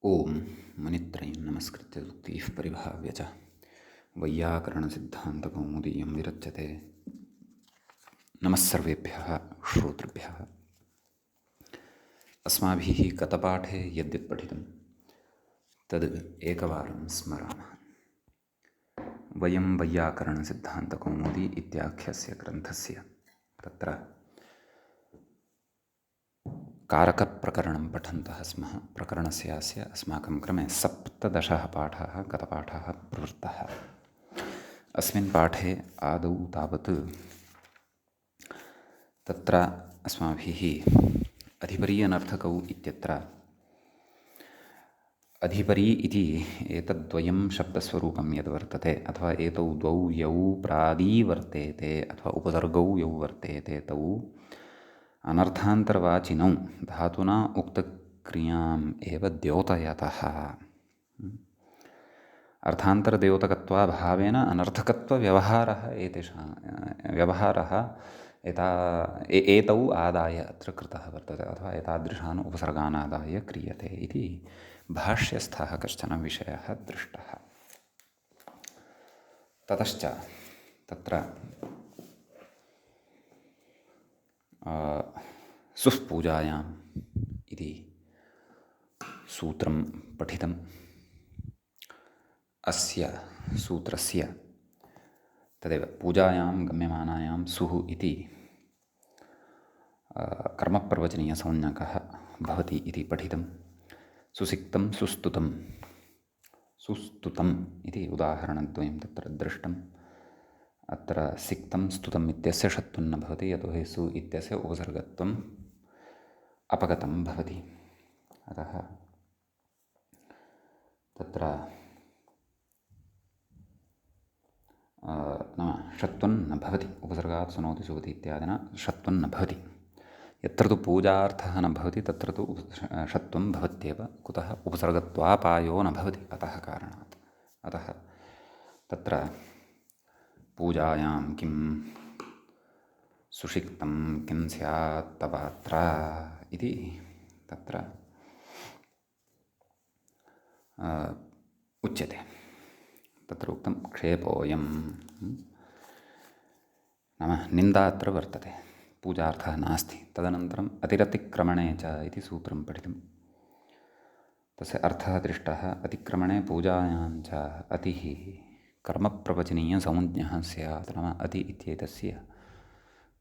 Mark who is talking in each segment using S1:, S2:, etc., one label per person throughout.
S1: ओम मुनित्रयं नमस्कृत्य उक्तिः परिभाव्य च वैयाकरणसिद्धान्तकौमुदीयं विरच्यते। नमः सर्वेभ्यः श्रोतृभ्यः। अस्माभिः गतपाठे यद्यत् पठितं तद् एकवारं स्मरामः। वयं वैयाकरणसिद्धान्तकौमुदी इत्याख्यस्य ग्रन्थस्य तत्र कारकप्रकरणं पठन्तः स्मः। प्रकरणस्यास्य अस्माकं क्रमे 17 पाठाः गतपाठाः प्रवृत्ताः। अस्मिन् पाठे आदौ तावत् तत्र अस्माभिः अधिपरी अनर्थकौ इत्यत्र अधिपरी इति एतद्द्वयं शब्दस्वरूपं यद्वर्तते अथवा एतौ द्वौ यौ प्रादी वर्तेते अथवा उपसर्गौ यौ वर्तेते तौ अनर्थान्तरवाचिनौ धातुना उक्तक्रियाम् एव द्योतयतः। अर्थान्तरद्योतकत्वाभावेन अनर्थकत्वव्यवहारः एतौ आदाय अत्र कृतः वर्तते अथवा एतादृशान् उपसर्गान् आदाय क्रियते इति भाष्यस्थः कश्चन विषयः दृष्टः। ततश्च तत्र सुःपूजायाम् इति सूत्रं पठितम्। अस्य सूत्रस्य तदेव पूजायां गम्यमानायां सुः इति कर्मप्रवचनीयसंज्ञकः भवति इति पठितं। सुसिक्तं सुस्तुतम् इति उदाहरणद्वयं तत्र दृष्टम्। अत्र सिक्तं स्तुतम् इत्यस्य षत्वं न भवति, यतोहि सु इत्यस्य उपसर्गत्वम् अपगतं भवति। अतः तत्र नाम षत्वं न भवति, उपसर्गात् सुनोति सुवति इत्यादिना षत्वं न भवति। यत्र तु पूजार्थः न भवति तत्र तु षत्वं भवत्येव। कुतः? उपसर्गत्वापायो न भवति, अतः कारणात्। अतः तत्र पूजायां किं सुषिक्तं किं स्यात् तवात्र इति तत्र उच्यते। तत्र उक्तं क्षेपोऽयं नाम निन्दा अत्र वर्तते, पूजार्थः नास्ति। तदनन्तरम् अतिरतिक्रमणे च इति सूत्रं पठितं। तस्य अर्थः दृष्टः। अतिक्रमणे पूजायां च अतिः कर्मप्रवचनीयसंज्ञः स्यात्, नाम अति इत्येतस्य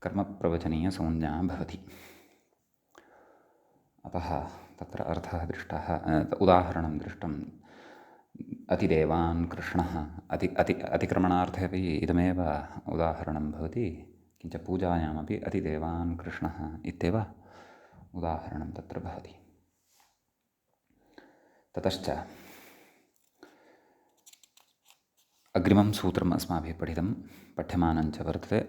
S1: कर्मप्रवचनीयसंज्ञा भवति। अतः तत्र अर्थः दृष्टः, उदाहरणं दृष्टम्। अतिदेवान् कृष्णः अतिक्रमणार्थे अपि इदमेव उदाहरणं भवति, किञ्च पूजायामपि अतिदेवान् कृष्णः इत्येव उदाहरणं तत्र भवति। ततश्च अग्रिमं सूत्रम् अस्माभिः पठितं, पठ्यमानञ्च वर्तते।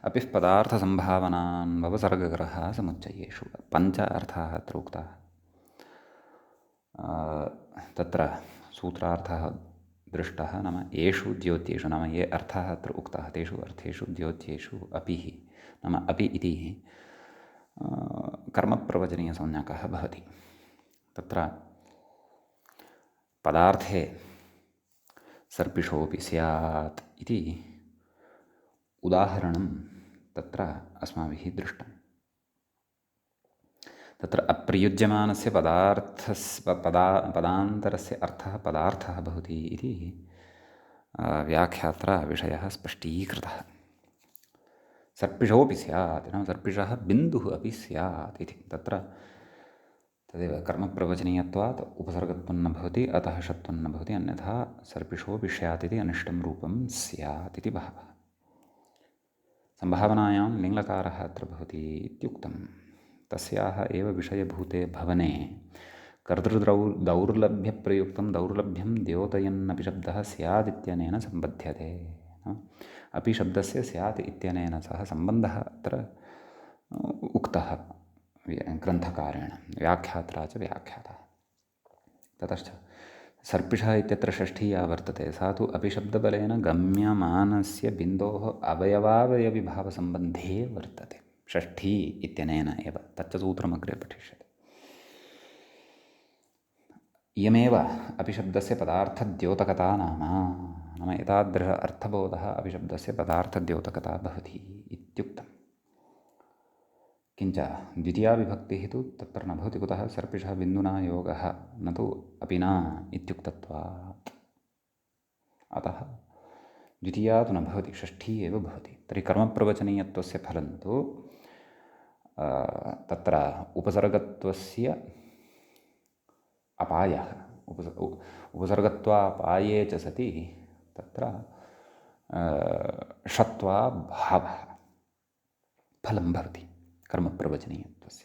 S1: अपिः पदार्थसम्भावनान्ववसर्गग्रहः समुच्चयेषु। पञ्च अर्थाः अत्र उक्ताः। तत्र सूत्रार्थः दृष्टः, नाम येषु द्योत्येषु, नाम ये अर्थाः अत्र उक्ताः तेषु अर्थेषु द्योत्येषु अपिः, नाम अपि इति कर्मप्रवचनीयसंज्ञकः भवति। तत्र पदार्थे सर्पिषोऽपि स्यात् इति उदाहरणं तत्र अस्माभिः दृष्टम्। तत्र अप्रयुज्यमानस्य पदान्तरस्य अर्थः पदार्थः भवति इति व्याख्यात्रा विषयः स्पष्टीकृतः। सर्पिषोऽपि स्यात्, नाम सर्पिषः बिन्दुः अपि स्यात् इति। तत्र तदेव कर्मप्रवचनीयत्वात् उपसर्गत्वं न भवति, अतः षत्वं न भवति, अन्यथा सर्पिषोऽपि स्यात् इति अनिष्टं रूपं स्यात् इति भावः। सम्भावनायां लिङ्लकारः अत्र भवति इत्युक्तम्। तस्याः एव विषयभूते भवने कर्तृदौर्लभ्यप्रयुक्तं दौर्लभ्यं द्योतयन्नपि शब्दः स्यादित्यनेन सम्बध्यते। अपि शब्दस्य स्यात् इत्यनेन सह सम्बन्धः अत्र उक्तः ग्रन्थकारेण, व्याख्यात्रा च व्याख्यातः। ततश्च सर्पिषः इत्यत्र षष्ठी या वर्तते सा तु अपिशब्दबलेन गम्यमानस्य बिन्दोः अवयवावयविभावसम्बन्धे वर्तते, षष्ठी इत्यनेन एव। तच्च सूत्रमग्रे पठिष्यते। इयमेव अपिशब्दस्य पदार्थद्योतकता नाम एतादृश अर्थबोधः अपिशब्दस्य पदार्थद्योतकता भवति इत्युक्तम्। किञ्च द्वितीया विभक्तिः तु तत्र न भवति। कुतः? सर्पिषः बिन्दुना योगः न तु अपिना इत्युक्तत्वात्। अतः द्वितीया तु न भवति, षष्ठी एव भवति। तर्हि कर्मप्रवचनीयत्वस्य फलं तु तत्र उपसर्गत्वस्य अपायः, उपसर्गत्वापाये च सति तत्र षत्वाभावः फलं भवति कर्मप्रवचनीयत्वस्य।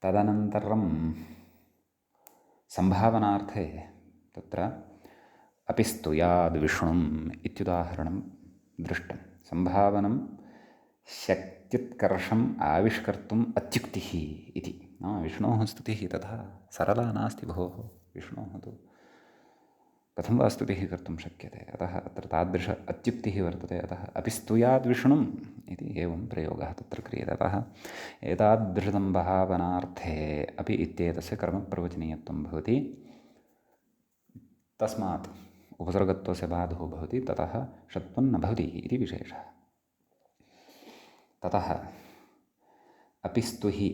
S1: तदनन्तरं सम्भावनार्थे तत्र अपि स्तुयाद्विष्णुम् इत्युदाहरणं दृष्टं। सम्भावनं शक्त्युत्कर्षम् आविष्कर्तुम् अत्युक्तिः इति। विष्णोः स्तुतिः तथा सरला नास्ति भोः। विष्णोः तु कथं वा स्तुतिः कर्तुं शक्यते? अतः अत्र तादृश अत्युक्तिः वर्तते। अतः अपि स्तुयाद्विष्णुम् इति एवं प्रयोगः तत्र क्रियते। अतः एतादृशसम्भावनार्थे अपि इत्येतस्य कर्मप्रवचनीयत्वं भवति। तस्मात् उपसर्गत्वस्य बाधो भवति, ततः षत्वं न भवति इति विशेषः। ततः अपि स्तुहि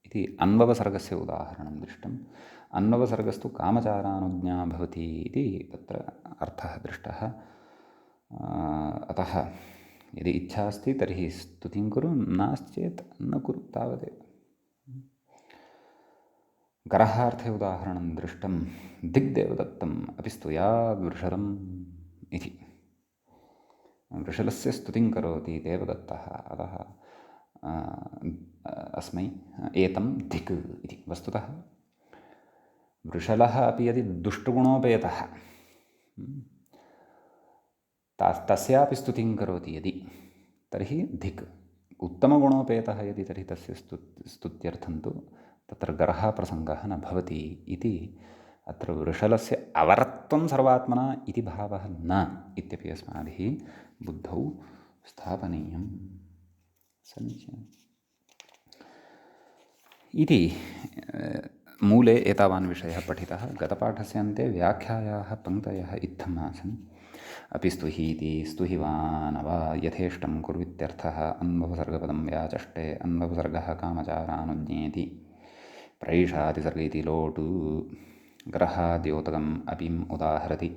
S1: इति अन्ववसर्गस्य उदाहरणं दृष्टम्। अन्ववसर्गस्तु कामचारानुज्ञा भवति इति तत्र अर्थः दृष्टः। अतः यदि इच्छा अस्ति तर्हि स्तुतिं कुरु, नास्ति चेत् न कुरु, तावदेव। गरहार्थे उदाहरणं दृष्टं। दिग्देवदत्तम् अपि स्तुयाद्वृषलम् इति। वृषलस्य स्तुतिं करोति देवदत्तः, अतः अस्मै एतं धिक् इति। वस्तुतः वृषलः अपि यदि दुष्टगुणोपेतः तस्यापि स्तुतिं करोति यदि, तर्हि धिक्। उत्तमगुणोपेतः यदि, तर्हि तस्य स्तुत्यर्थं तु तत्र गरः प्रसङ्गः न भवति इति। अत्र वृषलस्य अवरत्वं सर्वात्मना इति भावः न इत्यपि अस्माभिः बुद्धौ स्थापनीयम्। समीचीनम् इति मूले एतावान् विषयः पठितः। गतपाठस्य अन्ते व्याख्यायाः पङ्क्तयः इत्थम् आसन्। अपि स्तुहीति स्तुहिवान् वा यथेष्टं कुर्वित्यर्थः अन्वपसर्गपदं व्याचष्टे। अन्वपसर्गः कामचारानुज्ञेति प्रैषातिसर्ग इति लोटु। ग्रहाद्योतकम् अपिम् उदाहरति।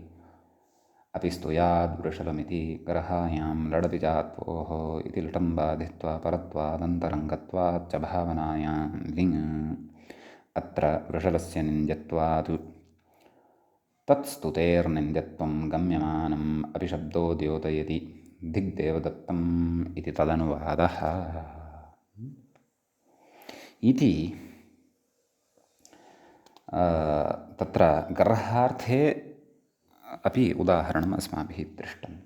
S1: अपि स्तुयाद्वृषलमिति ग्रहायां लडति चात्वोः इति लटं बाधित्वा परत्वादन्तरङ्गत्वाच्च भावनायां लिङ्। अत्र वृषलस्य निन्द्यत्वात् तत्स्तुतेर्निन्द्यत्वं गम्यमानम् अपिशब्दो द्योतयति दिग्देवदत्तम् इति तदनुवादः इति। तत्र गर्हार्थे अपि उदाहरणम् अस्माभिः दृष्टम्।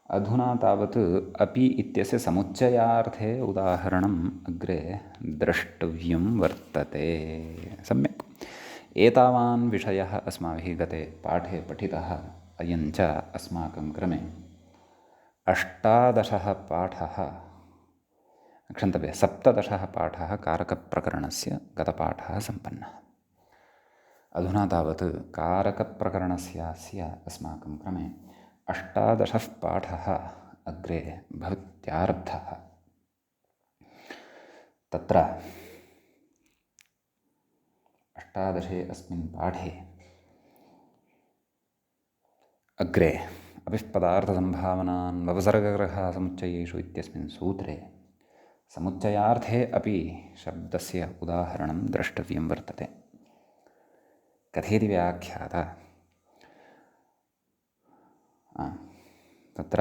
S1: अधुना तावत् अपि इत्यस्य समुच्चयार्थे उदाहरणम् अग्रे द्रष्टव्यं वर्तते। सम्यक् एतावान् विषयः अस्माभिः गते पाठे पठितः। अयञ्च अस्माकं क्रमे 18 पाठः, क्षन्तव्यः 17 पाठः कारकप्रकरणस्य गतपाठः सम्पन्नः। अधुना तावत् कारकप्रकरणस्यास्य अस्माकं क्रमे 18 पाठः अग्रे भवत्यारब्धः। तत्र 18 अस्मिन् पाठे अग्रे अपिष्पदार्थसम्भावनान् वपसर्गग्रहसमुच्चयेषु इत्यस्मिन् सूत्रे समुच्चयार्थे अपि शब्दस्य उदाहरणं द्रष्टव्यं वर्तते। कथेति व्याख्याता तत्र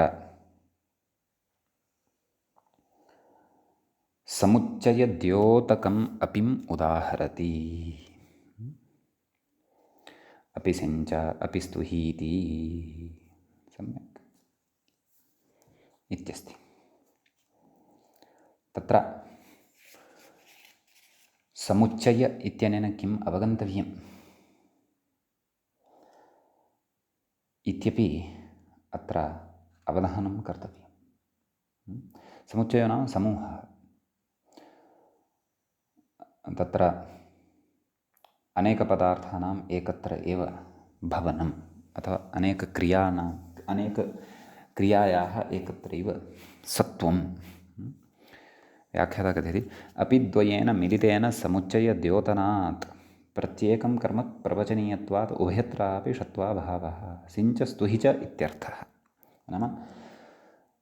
S1: समुच्चयद्योतकम् अपिम् उदाहरति। अपि सिञ्च अपि स्तुहीति सम्यक् इत्यस्ति। तत्र समुच्चय इत्यनेन किम् अवगन्तव्यम् इत्यपि अत्र अवधानं कर्तव्यं। समुच्चयो नाम समूहः। तत्र अनेकपदार्थानाम् एकत्र एव भवनम् अथवा अनेकक्रियायाः एकत्रैव सत्त्वं। व्याख्याता कथयति अपि द्वयेन मिलितेन समुच्चयद्योतनात् प्रत्येकं कर्म प्रवचनीयत्वात् उभयत्रापि षत्वाभावः सिञ्च स्तुहि च इत्यर्थः। नाम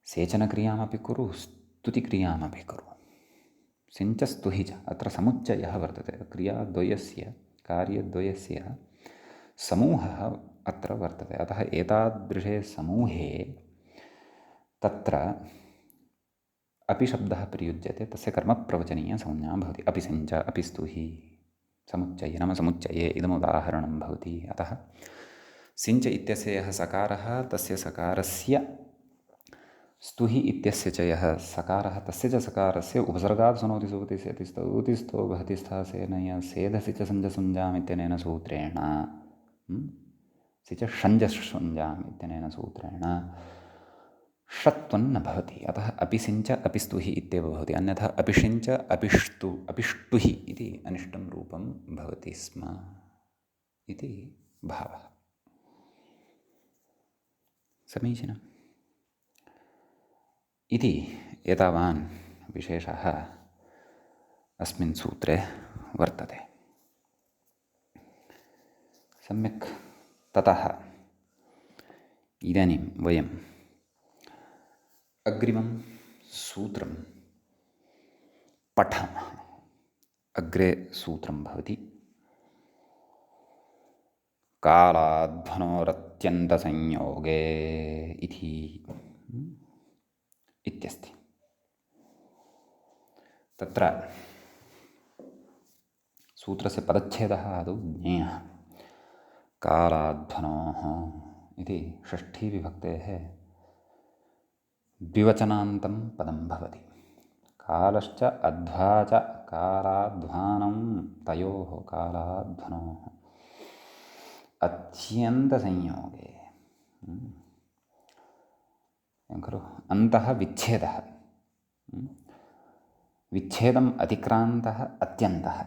S1: सेचनक्रियामपि कुरु स्तुतिक्रियामपि कुरु। सिञ्च स्तुहि च अत्र समुच्चयः वर्तते। क्रियाद्वयस्य कार्यद्वयस्य समूहः अत्र वर्तते। अतः एतादृशे समूहे तत्र अपि शब्दः प्रयुज्यते, तस्य कर्मप्रवचनीयसंज्ञा भवति। अपि सिञ्च अपि स्तुहि समुच्चये नाम समुच्चये इदमुदाहरणं भवति। अतः सिञ्च इत्यस्य यः सकारः तस्य सकारस्य स्तुहि इत्यस्य च यः सकारः तस्य च सकारस्य उपसर्गात् सुनोति सुवति सेति स्तौति स्तो भवति स्था सेनय सेधसि च सञ्जसुञ्जाम् इत्यनेन सूत्रेण सि च षञ्जसुञ्जाम् इत्यनेन सूत्रेण षत्वं न भवति। अतः अपिसिञ्च अपिस्तुहि इत्येव भवति। अन्यथा अपिषिञ्च अपिष्टुहि इति अनिष्टं रूपं भवति स्म इति भावः। समीचीनम् इति एतावान् विशेषः अस्मिन् सूत्रे वर्तते। सम्यक् ततः इदानीं वयम् अग्रिमं सूत्रं पठामः। अग्रे सूत्रं भवति कालाध्वनोरत्यन्तसंयोगे इत्यस्ति। तत्र सूत्रस्य पदच्छेदः आदौ ज्ञेयः। कालाध्वनोः इति षष्ठीविभक्तेः द्विवचनान्तं पदं भवति। कालश्च अध्वा च कालाध्वानं तयोः कालाध्वनोः अत्यन्तसंयोगे खलु अन्तः विच्छेदः विच्छेदम् अतिक्रान्तः अत्यन्तः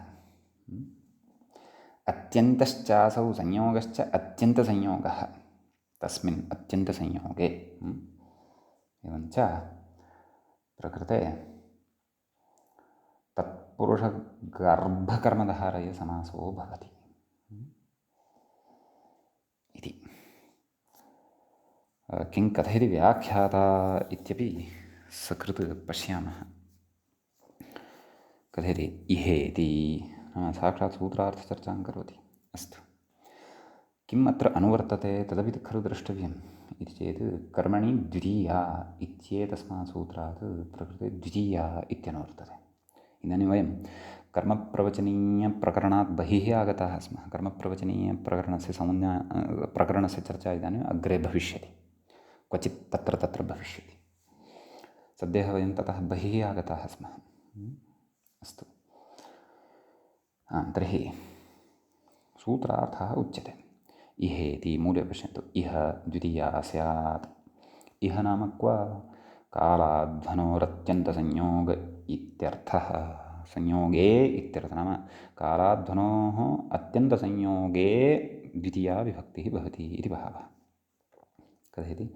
S1: अत्यन्तश्चासौ संयोगश्च अत्यन्तसंयोगः तस्मिन् अत्यन्तसंयोगे एवञ्च प्रकृते तत्पुरुषगर्भकर्मधारयसमासो भवति इति। किं कथयति व्याख्याता इत्यपि सकृत् पश्यामः। कथयति इहेति नाम साक्षात् सूत्रार्थचर्चां करोति। अस्तु किम् अत्र अनुवर्तते तदपि खलु द्रष्टव्यम् इति चेत् कर्मणि द्वितीया इत्येतस्मात् सूत्रात् प्रकृते द्वितीया इत्यनुवर्तते। इदानीं वयं कर्मप्रवचनीयप्रकरणात् बहिः आगताः स्मः। कर्मप्रवचनीयप्रकरणस्य प्रकरणस्य चर्चा इदानीम् अग्रे भविष्यति, क्वचित् तत्र भविष्यति। सद्यः वयं ततः बहिः आगताः स्मः। अस्तु तर्हि सूत्रार्थः उच्यते इहेति। मूले पश्यन्तु इह द्वितीया स्यात्। इह नाम क्व कालाध्वनोरत्यन्तसंयोग इत्यर्थः। संयोगे इत्यर्थः नाम कालाध्वनोः अत्यन्तसंयोगे द्वितीया विभक्तिः भवति इति भावः। कथयति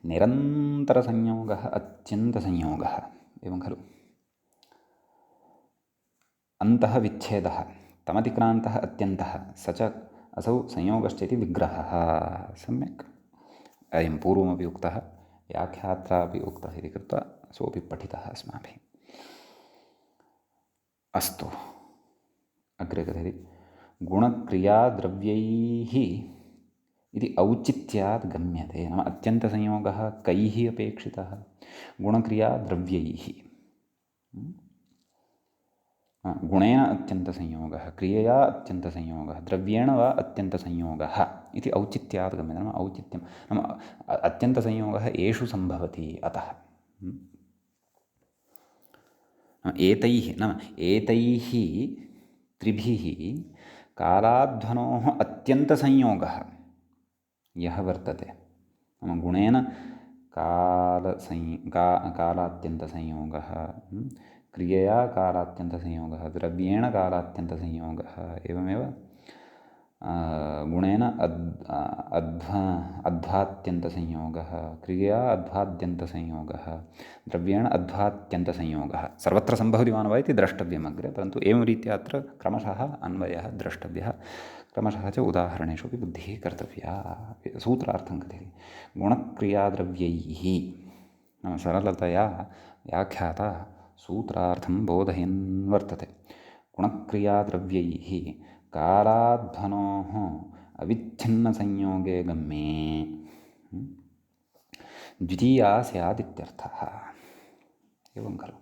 S1: निरन्तरसंयोगः अत्यन्तसंयोगः एवं खलु। अन्तः विच्छेदः तमतिक्रान्तः अत्यन्तः स च असौ संयोगश्चेति विग्रहः। सम्यक् अयं पूर्वमपि उक्तः व्याख्यात्रापि उक्तः इति कृत्वा सोऽपि पठितः अस्माभिः। अस्तु अग्रे कथयति गुणक्रियाद्रव्यैः इति औचित्यात् गम्यते। नाम अत्यन्तसंयोगः कैः अपेक्षितः? गुणक्रियाद्रव्यैः। गुणेन अत्यन्तसंयोगः, क्रियया अत्यन्तसंयोगः, द्रव्येण वा अत्यन्तसंयोगः इति औचित्यात् गम्यते। नाम औचित्यं नाम अत्यन्तसंयोगः येषु सम्भवति अतः एतैः त्रिभिः कालाध्वनोः अत्यन्तसंयोगः यः वर्तते नाम गुणेन कालात्यन्तसंयोगः, क्रियया कालात्यन्तसंयोगः, द्रव्येण कालात्यन्तसंयोगः, एवमेव गुणेन अध्वात्यन्तसंयोगः, क्रियया अध्वाद्यन्तसंयोगः, द्रव्येण अध्वात्यन्तसंयोगः सर्वत्र सम्भवति वा न वा इति द्रष्टव्यम् अग्रे। परन्तु एवं रीत्या अत्र क्रमशः अन्वयः द्रष्टव्यः, क्रमशः च उदाहरणेषु अपि बुद्धिः कर्तव्या। सूत्रार्थं कथयति गुणक्रियाद्रव्यैः, नाम सरलतया व्याख्याता सूत्रार्थं बोधयन् वर्तते। गुणक्रियाद्रव्यैः कालाध्वनोः अविच्छिन्नसंयोगे गम्ये द्वितीया स्यादित्यर्थः। एवं खलु,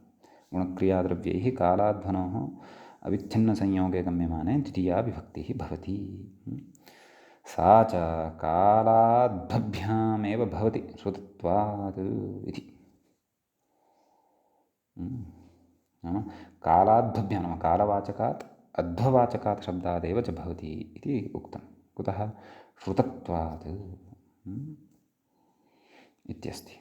S1: गुणक्रियाद्रव्यैः कालाध्वनोः अविच्छिन्नसंयोगे गम्यमाने द्वितीया विभक्तिः भवति। सा च कालाद्भ्यामेव भवति श्रुतत्वात् इति। नाम कालाद्भ्यां, नाम कालवाचकात् अध्ववाचकात् शब्दादेव च भवति इति उक्तं। कुतः? श्रुतत्वात् इत्यस्ति।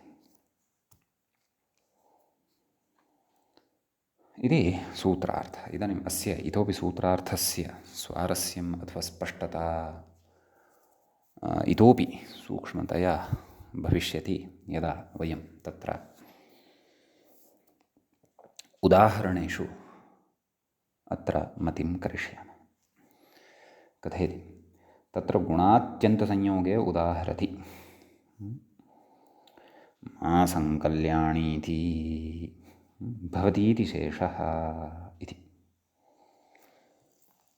S1: इति सूत्रार्थः। इदानीम् अस्य इतोपि सूत्रार्थस्य स्वारस्यम् अथवा स्पष्टता इतोपि सूक्ष्मतया भविष्यति यदा वयं तत्र उदाहरणेषु अत्र मतिं करिष्यामः। कथयति तत्र गुणात्यन्तसंयोगे उदाहरति मासं कल्याणीति भवतीति शेषः इति।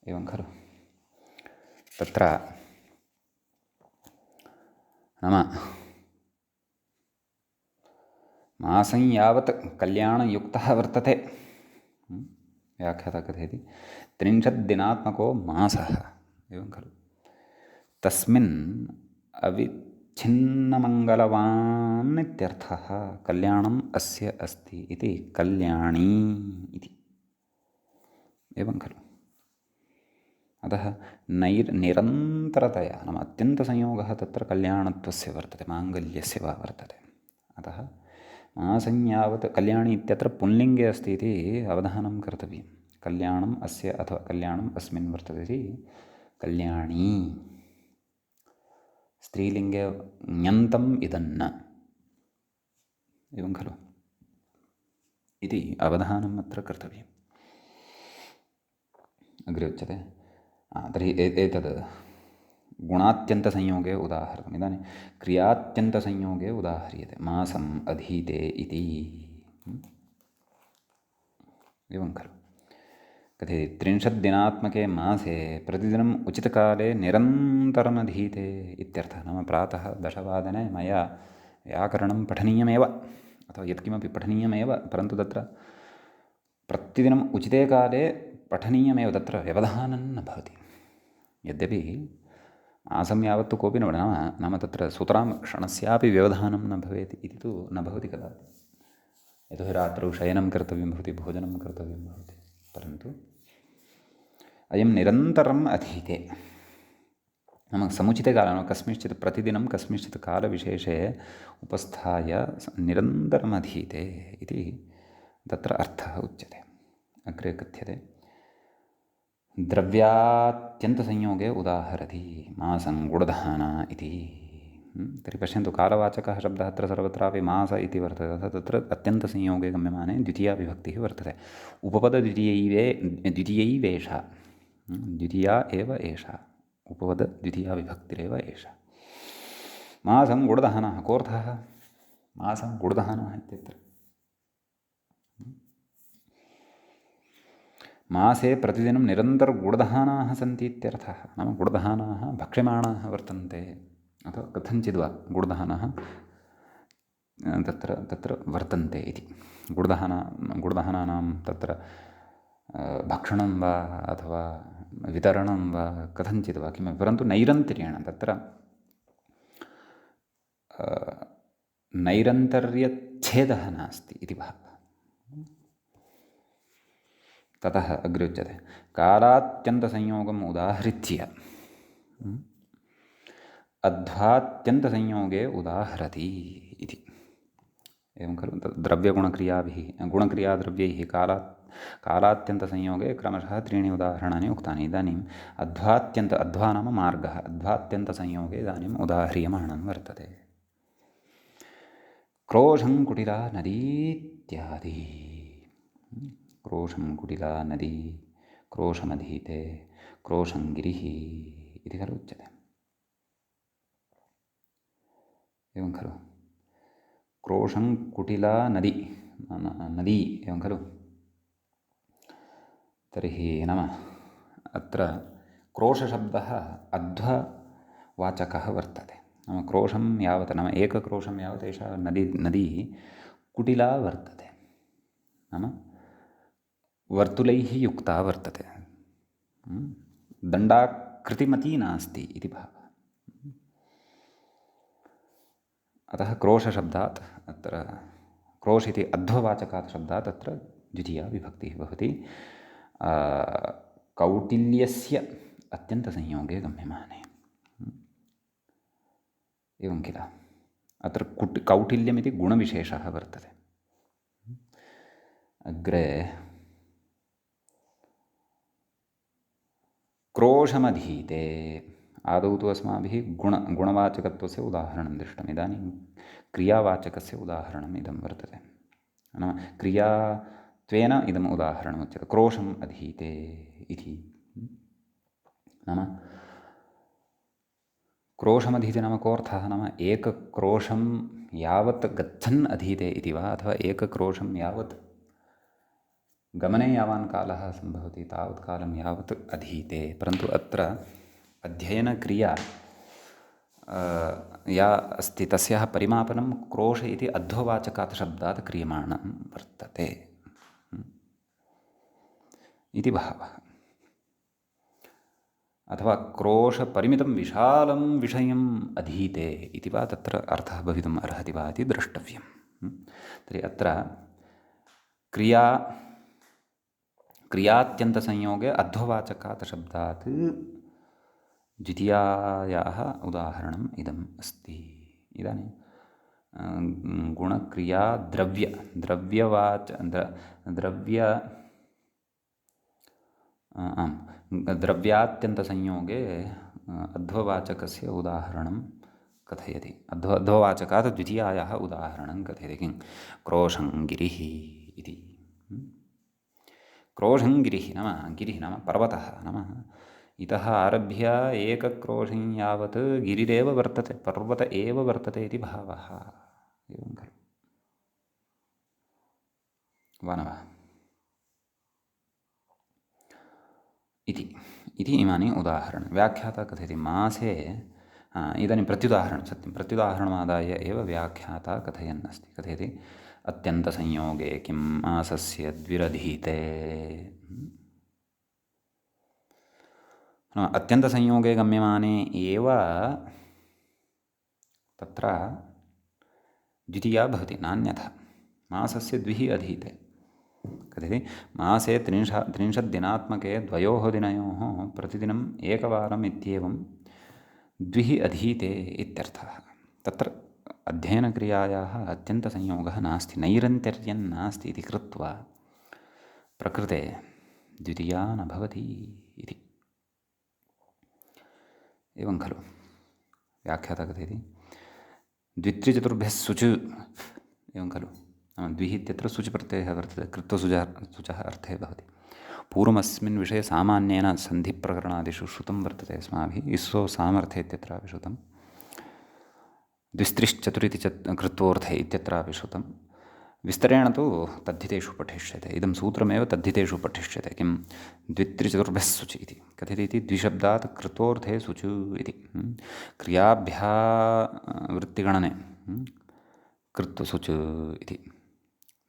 S1: एवं खलु, तत्र नाम मासं यावत् कल्याणयुक्तः वर्तते, व्याख्याता कथयति 30 दिनात्मको मासः। एवं खलु, तस्मिन् अविच्छिन्नमङ्गलवान् इत्यर्थः, कल्याणम् अस्य अस्ति इति कल्याणी इति। एवं खलु, अतः निरन्तरतया नाम अत्यन्तसंयोगः तत्र कल्याणत्वस्य वर्तते, माङ्गल्यस्य वा वर्तते। अतः मासं यावत् कल्याणी इत्यत्र पुल्लिङ्गे अस्ति इति अवधानं कर्तव्यं। कल्याणम् अस्य अथवा कल्याणम् अस्मिन् वर्तते इति कल्याणी। स्त्रीलिङ्गे ञन्तम् इदन्न। एवं खलु इति अवधानम् अत्र कर्तव्यम्। अग्रे उच्यते तर्हि एतद् गुणात्यन्तसंयोगे उदाहरणम्। इदानीं क्रियात्यन्तसंयोगे उदाह्रियते मासम् अधीते इति। एवं खलु, कथयति 30 दिनात्मके मासे प्रतिदिनम् उचितकाले निरन्तरम् अधीते इत्यर्थः। नाम प्रातः 10 मया व्याकरणं पठनीयमेव अथवा यत्किमपि पठनीयमेव, परन्तु तत्र प्रतिदिनम् उचिते काले पठनीयमेव, तत्र व्यवधानं न भवति। यद्यपि मासं यावत्तु कोऽपि न नाम तत्र सुतरां क्षणस्यापि व्यवधानं न भवेत् इति तु न भवति कदापि। यतोहि रात्रौ शयनं कर्तव्यं भवति, भोजनं कर्तव्यं भवति, परन्तु अयं निरन्तरम् अधीते नाम समुचिते काले, नाम कस्मिंश्चित् प्रतिदिनं कस्मिंश्चित् कालविशेषे उपस्थाय निरन्तरम् अधीते इति तत्र अर्थः उच्यते। अग्रे कथ्यते द्रव्यात्यन्तसंयोगे उदाहरति मासं गुडधाना इति। तर्हि पश्यन्तु, कालवाचकः शब्दः अत्र सर्वत्रापि मास इति वर्तते, तथा तत्र अत्यन्तसंयोगे गम्यमाने द्वितीया विभक्तिः वर्तते। उपपदद्वितीयैवेषा, द्वितीया एव एषा, उपपदद्वितीया विभक्तिरेव एषा। मासं गुडदहनः, कोऽर्थः? मासं गुडदहनः इत्यत्र मासे प्रतिदिनं निरन्तरगुडदहानाः सन्ति इत्यर्थः। नाम गुडदहानाः भक्ष्यमाणाः वर्तन्ते, अथवा कथञ्चिद्वा गुडदहानाः तत्र वर्तन्ते इति। गुडदहानानां तत्र भक्षणं वा अथवा वितरणं वा कथञ्चित् वा किमपि, परन्तु नैरन्तर्येण तत्र नैरन्तर्यच्छेदः नास्ति इति भावः। ततः अग्रे उच्यते कालात्यन्तसंयोगम् उदाहृत्य अध्वात्यन्तसंयोगे उदाहरति इति। एवं खलु द्रव्यगुणक्रियाभिः गुणक्रियाद्रव्यैः कालात्यन्तसंयोगे क्रमशः त्रीणि उदाहरणानि उक्तानि। इदानीम् अध्वा नाम मार्गः, अध्वात्यन्तसंयोगे इदानीम् उदाह्रियमाणं वर्तते। क्रोशं कुटिला नदीत्यादि। क्रोशं कुटिला नदी, क्रोशमधीते, क्रोशं गिरिः इति खलु उच्यते। एवं खलु क्रोशं कुटिला नदी नदी एवं खलु। तर्हि नाम अत्र क्रोशशब्दः अध्ववाचकः वर्तते। नाम क्रोशं यावत् नाम एकक्रोशं यावत् एषा नदी कुटिला वर्तते, नाम वर्तुलैः युक्ता वर्तते, दण्डाकृतिमती नास्ति इति भावः। अतः क्रोशशब्दात् अत्र क्रोश इति अध्ववाचकात् शब्दात् अत्र द्वितीया विभक्तिः भवति। कौटिल्यस्य अत्यन्तसंयोगे गम्यमाने। एवं किल। अत्र कौटिल्यमिति गुणविशेषः वर्तते। अग्रे क्रोशमधीते, आदौ तु अस्माभिः गुणवाचकत्वस्य उदाहरणं दृष्टम्। इदानीं क्रियावाचकस्य उदाहरणम् इदं वर्तते। नाम क्रियात्वेन इदम् उदाहरणमुच्यते। क्रोशम् अधीते इति। नाम क्रोशमधीते नाम कोऽर्थः? नाम एकक्रोशं यावत् गच्छन् अधीते इति वा, अथवा एकक्रोशं यावत् गमने यावान् कालः सम्भवति तावत् कालं यावत् अधीते। परन्तु अत्र अध्ययनक्रिया या अस्ति तस्याः परिमापनं क्रोश इति अध्ववाचकात् शब्दात् क्रियमाणं वर्तते इति भावः। अथवा क्रोशपरिमितं विशालं विषयम् अधीते इति वा तत्र अर्थः भवितुम् अर्हति वा इति द्रष्टव्यं। तर्हि अत्र क्रियात्यन्तसंयोगे अध्ववाचकात् शब्दात् द्वितीयायाः उदाहरणम् इदम् अस्ति। इदानीं गुणक्रिया द्रव्यात्यन्तसंयोगे अध्ववाचकस्य उदाहरणं कथयति। अध्ववाचकात् द्वितीयायाः उदाहरणं कथयति। किं? क्रोशं गिरिः इति। क्रोशं गिरिः नाम पर्वतः। नाम इतः आरभ्य एकक्रोशं यावत् गिरिरेव वर्तते, पर्वत एव वर्तते इति भावः। एवं खलु वा न वा? इति इमानि उदाहरणानि। व्याख्याता कथयति मासे इदानीं प्रत्युदाहरणं सत्यं प्रत्युदाहरणमादाय एव व्याख्याता कथयन् अस्ति। कथयति अत्यन्तसंयोगे किं मासस्य द्विरधीते। अत्यन्तसंयोगे गम्यमाने एव तत्र द्वितीया भवति, नान्यथा। मासस्य द्विः अधीते। कथयति मासे 30 दिनात्मके द्वयोः दिनयोः प्रतिदिनम् एकवारम् इत्येवं द्विः अधीते इत्यर्थः। तत्र अध्ययनक्रियायाः अत्यन्तसंयोगः नास्ति, नैरन्तर्यं नास्ति इति कृत्वा प्रकृते द्वितीया न भवति इति। एवं खलु व्याख्याता कथयति द्वित्रिचतुर्भ्यः सुच्। एवं खलु नाम द्विः इत्यत्र सुच् प्रत्ययः वर्तते, कृत्वसुचः अर्थे भवति। पूर्वमस्मिन् विषये सामान्येन सन्धिप्रकरणादिषु श्रुतं वर्तते अस्माभिः। इस्सो सामर्थ्ये इत्यत्रापि श्रुतं, द्विस्त्रिश्चतुरिति कृत्वोऽर्थे इत्यत्रापि श्रुतं। विस्तरेण तु तद्धितेषु पठिष्यते। इदं सूत्रमेव तद्धितेषु पठिष्यते। किं? द्वित्रिचतुर्भ्यः सुच् इति कथयति इति द्विशब्दात् कृतोऽर्थे सुच् इति। क्रियाभ्यः वृत्तिगणने कृत्वसुच् इति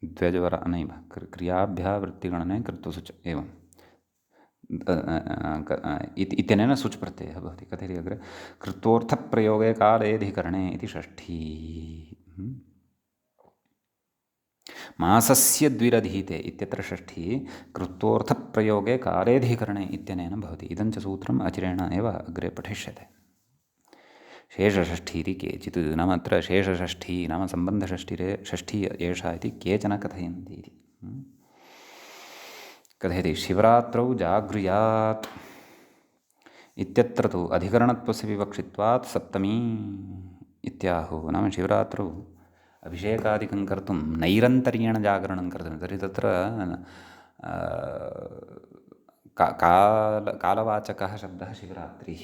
S1: द्व्यजवर नैव क्रियाभ्यः वृत्तिगणने कृत्वसुच् एवं इत्यनेन सुच् प्रत्ययः भवति। कथयति अग्रे कृत्वोऽर्थप्रयोगे कालेधिकरणे इति षष्ठी। मासस्य द्विरधीते इत्यत्र षष्ठी कृत्वोऽर्थप्रयोगे कालेधिकरणे इत्यनेन भवति। इदं च सूत्रम् अचिरेण एव अग्रे पठिष्यते। शेषषष्ठी इति केचित् नाम अत्र शेषषष्ठी नाम सम्बन्धषष्ठिरे षष्ठी एषा इति केचन कथयन्ति इति कथयति शिवरात्रौ जागृयात् इत्यत्र तु अधिकरणत्वस्य विवक्षित्वात् सप्तमी इत्याहुः नाम शिवरात्रौ अभिषेकादिकं कर्तुं नैरन्तर्येण जागरणं कर्तव्यं तर्हि तत्र कालवाचकः शब्दः शिवरात्रिः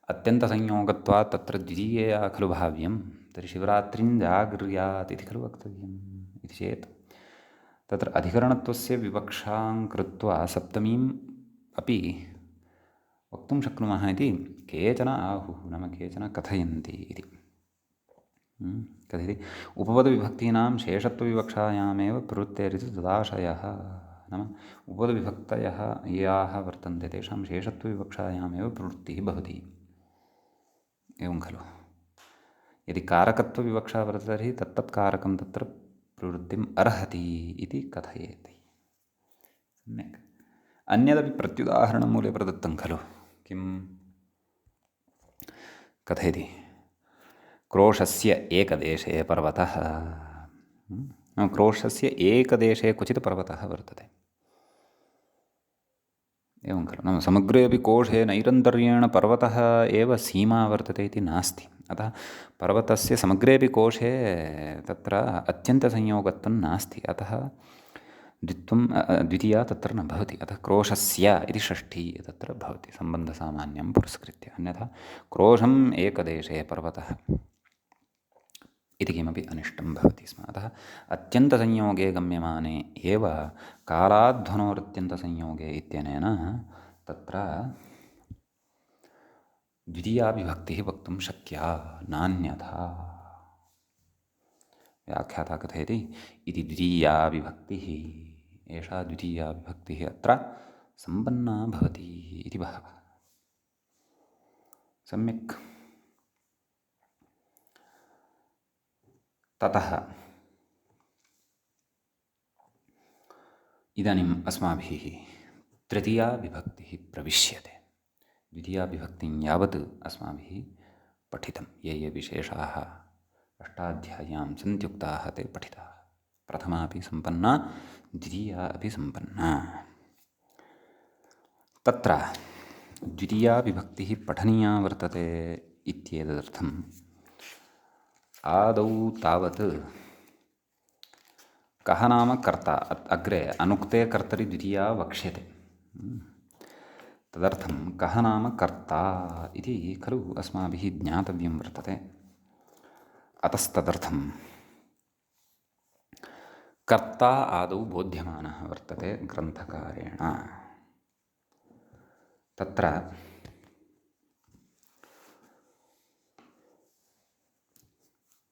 S1: अत्यन्तसंयोगत्वात् तत्र द्वितीयया खलु भाव्यं तर्हि शिवरात्रिं जागृयात् इति खलु वक्तव्यम् इति चेत् तत्र अधिकरणत्वस्य विवक्षां कृत्वा सप्तमीम् अपि वक्तुं शक्नुमः इति केचन आहुः नाम केचन कथयन्ति इति कथयति उपपदविभक्तीनां शेषत्वविवक्षायामेव प्रवृत्तेरिति तदाशयः नाम उपपदविभक्तयः याः वर्तन्ते तेषां शेषत्वविवक्षायामेव प्रवृत्तिः भवति एवं खलु यदि कारकत्वविवक्षा वर्तते तर्हि तत्तत्कारकं तत्र प्रवृत्तिम् अर्हति इति कथयति सम्यक् अन्यदपि प्रत्युदाहरणं मूले प्रदत्तं खलु किं कथयति क्रोशस्य एकदेशे पर्वतः क्रोशस्य एकदेशे क्वचित् पर्वतः वर्तते एवं खलु नाम समग्रे अपि कोशे नैरन्तर्येण पर्वतः एव सीमा वर्तते इति नास्ति अतः पर्वतस्य समग्रेपि कोशे तत्र अत्यन्तसंयोगत्वं नास्ति अतः द्वितीया तत्र न भवति अतः क्रोशस्य इति षष्ठी तत्र भवति सम्बन्धसामान्यं पुरस्कृत्य अन्यथा क्रोशम् एकदेशे पर्वतः इति किमपि अनिष्टं भवति स्म अतः अत्यन्तसंयोगे गम्यमाने एव कालाध्वनोरत्यन्तसंयोगे इत्यनेन तत्र द्वितीयाविभक्तिः वक्तुं शक्या नान्यथा व्याख्याता कथयति इति द्वितीयाविभक्तिः एषा द्वितीयाविभक्तिः अत्र सम्पन्ना भवति इति बहवः सम्यक् ततः इदानीम् अस्माभिः तृतीया विभक्तिः प्रविश्यते द्वितीया विभक्तिं यावत् अस्माभिः पठितं ये विशेषाः अष्टाध्याय्यां सन्त्युक्ताः ते पठिताः प्रथमा अपि सम्पन्ना द्वितीया अपि सम्पन्ना तत्र द्वितीया विभक्तिः पठनीया वर्तते इत्येतदर्थम् आदौ तावत् कः नाम कर्ता अग्रे अनुक्ते कर्तरि द्वितीया वक्ष्यते तदर्थं कः नाम कर्ता इति खलु अस्माभिः ज्ञातव्यं वर्तते अतस्तदर्थं कर्ता आदौ बोध्यमानः वर्तते ग्रन्थकारेण तत्र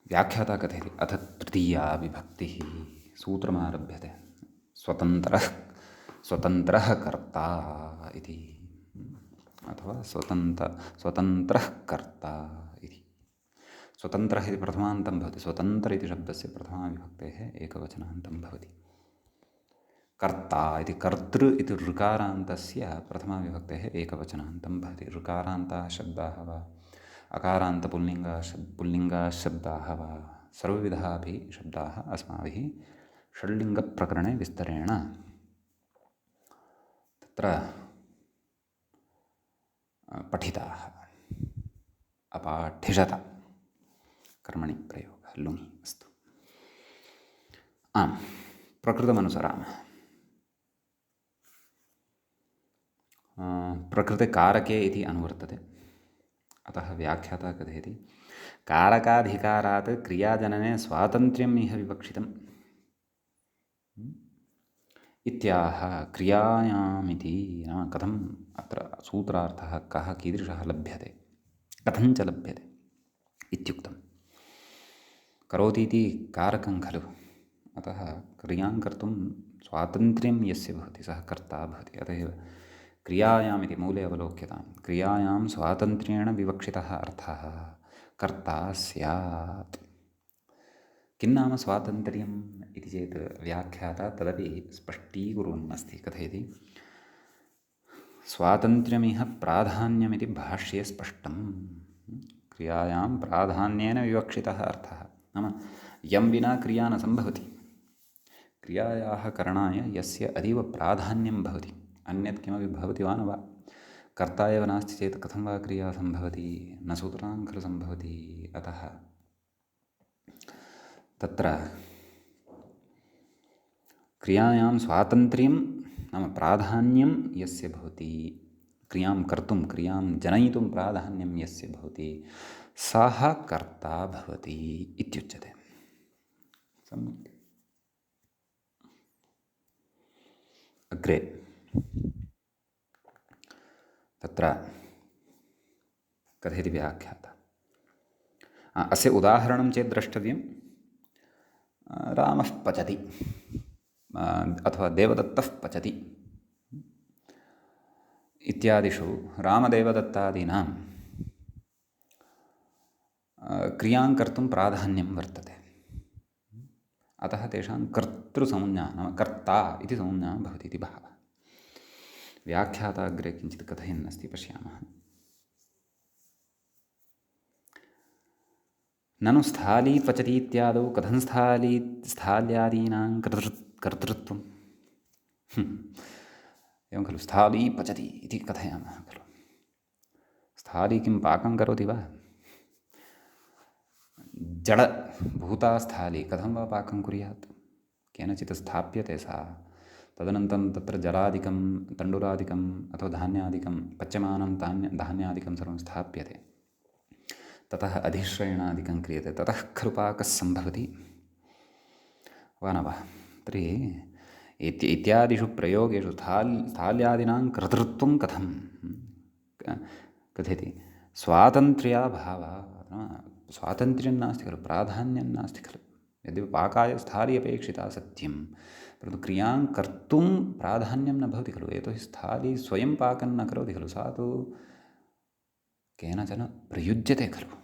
S1: व्याख्याता कथयति अथ तृतीया विभक्तिः सूत्रमारभ्यते स्वतन्त्रः कर्ता इति अथवा स्वतन्त्रः कर्ता इति स्वतन्त्रः इति प्रथमान्तं भवति स्वतन्त्र इति शब्दस्य प्रथमाविभक्तेः एकवचनान्तं भवति कर्ता इति कर्तृ इति ऋकारान्तस्य प्रथमाविभक्तेः एकवचनान्तं भवति ऋकारान्ताः शब्दाः वा अकारान्तपुल्लिङ्गाः शब्दाः वा सर्वविधाः अपि शब्दाः अस्माभिः षड्लिङ्गप्रकरणे विस्तरेण तत्र पठिताः अपाठिषत कर्मणि प्रयोगः लुङि अस्तु आम् प्रकृतमनुसरामः प्रकृते कारके इति अनुवर्तते अतः व्याख्याता कथयति कारकाधिकारात् क्रियाजनने स्वातन्त्र्यम् इह विवक्षितम् इत्याह क्रियायामिति नाम कथम् अत्र सूत्रार्थः कः कीदृशः लभ्यते कथञ्च लभ्यते इत्युक्तं करोति इति कारकं खलु अतः क्रियां कर्तुं स्वातन्त्र्यं यस्य भवति सः कर्ता भवति अत एव क्रियायाम् इति मूले अवलोक्यतां क्रियायां स्वातन्त्र्येण विवक्षितः अर्थः कर्ता स्यात् किं नाम स्वातन्त्र्यम् इति चेत् व्याख्याता तदपि स्पष्टीकुर्वन् अस्ति कथयति स्वातन्त्र्यमिह प्राधान्यमिति भाष्ये स्पष्टम् क्रियायां प्राधान्येन विवक्षितः अर्थः नाम यं विना क्रिया न सम्भवति। क्रियायाः करणाय यस्य अतीव प्राधान्यं भवति, अन्यत् किमपि भवति वा न वा, कर्ता एव नास्ति चेत् कथं वा क्रिया सम्भवति, न सूत्रां खलु सम्भवति। अतः तत्र क्रियायां स्वातन्त्र्यं नाम प्राधान्यं यस्य भवति, क्रियां कर्तुं क्रियां जनयितुं प्राधान्यं यस्य भवति सः कर्ता भवति इत्युच्यते। सम्यक्। अग्रे तत्र कथयति व्याख्याता, अस्य उदाहरणं चेत् द्रष्टव्यं, रामः पचति अथवा देवदत्तः पचति इत्यादिषु रामदेवदत्तादीनां क्रियां कर्तुं प्राधान्यं वर्तते। अतः तेषां कर्तृसंज्ञा नाम कर्ता इति संज्ञा भवति इति भावः। व्याख्याता अग्रे किञ्चित् कथयन् अस्ति, पश्यामः। ननु स्थाली पचति इत्यादौ कथं स्थाल्यादीनां कर्तृत्वम् एवं खलु, स्थाली पचति इति कथयामः खलु। स्थाली किं पाकं करोति वा? जडभूता स्थाली कथं वा पाकं कुर्यात्? केनचित् स्थाप्यते सा, तदनन्तरं तत्र जलादिकं तण्डुलादिकम् अथवा धान्यादिकं पच्यमानं धान्यादिकं सर्वं स्थाप्यते, ततः अधिश्रयणादिकं क्रियते, ततः खलु पाकः सम्भवति वा न वा? तर्हि इत्यादिषु प्रयोगेषु स्थाल्यादीनां कर्तृत्वं कथं कथयति? स्वातन्त्र्याभावः, स्वातन्त्र्यं नास्ति खलु, प्राधान्यं नास्ति खलु। यद्यपि पाकाय स्थाली अपेक्षिता सत्यं, परन्तु क्रियां कर्तुं प्राधान्यं न भवति खलु। यतोहि स्थाली स्वयं पाकं न करोति खलु, सा तु केनचन प्रयुज्यते खलु।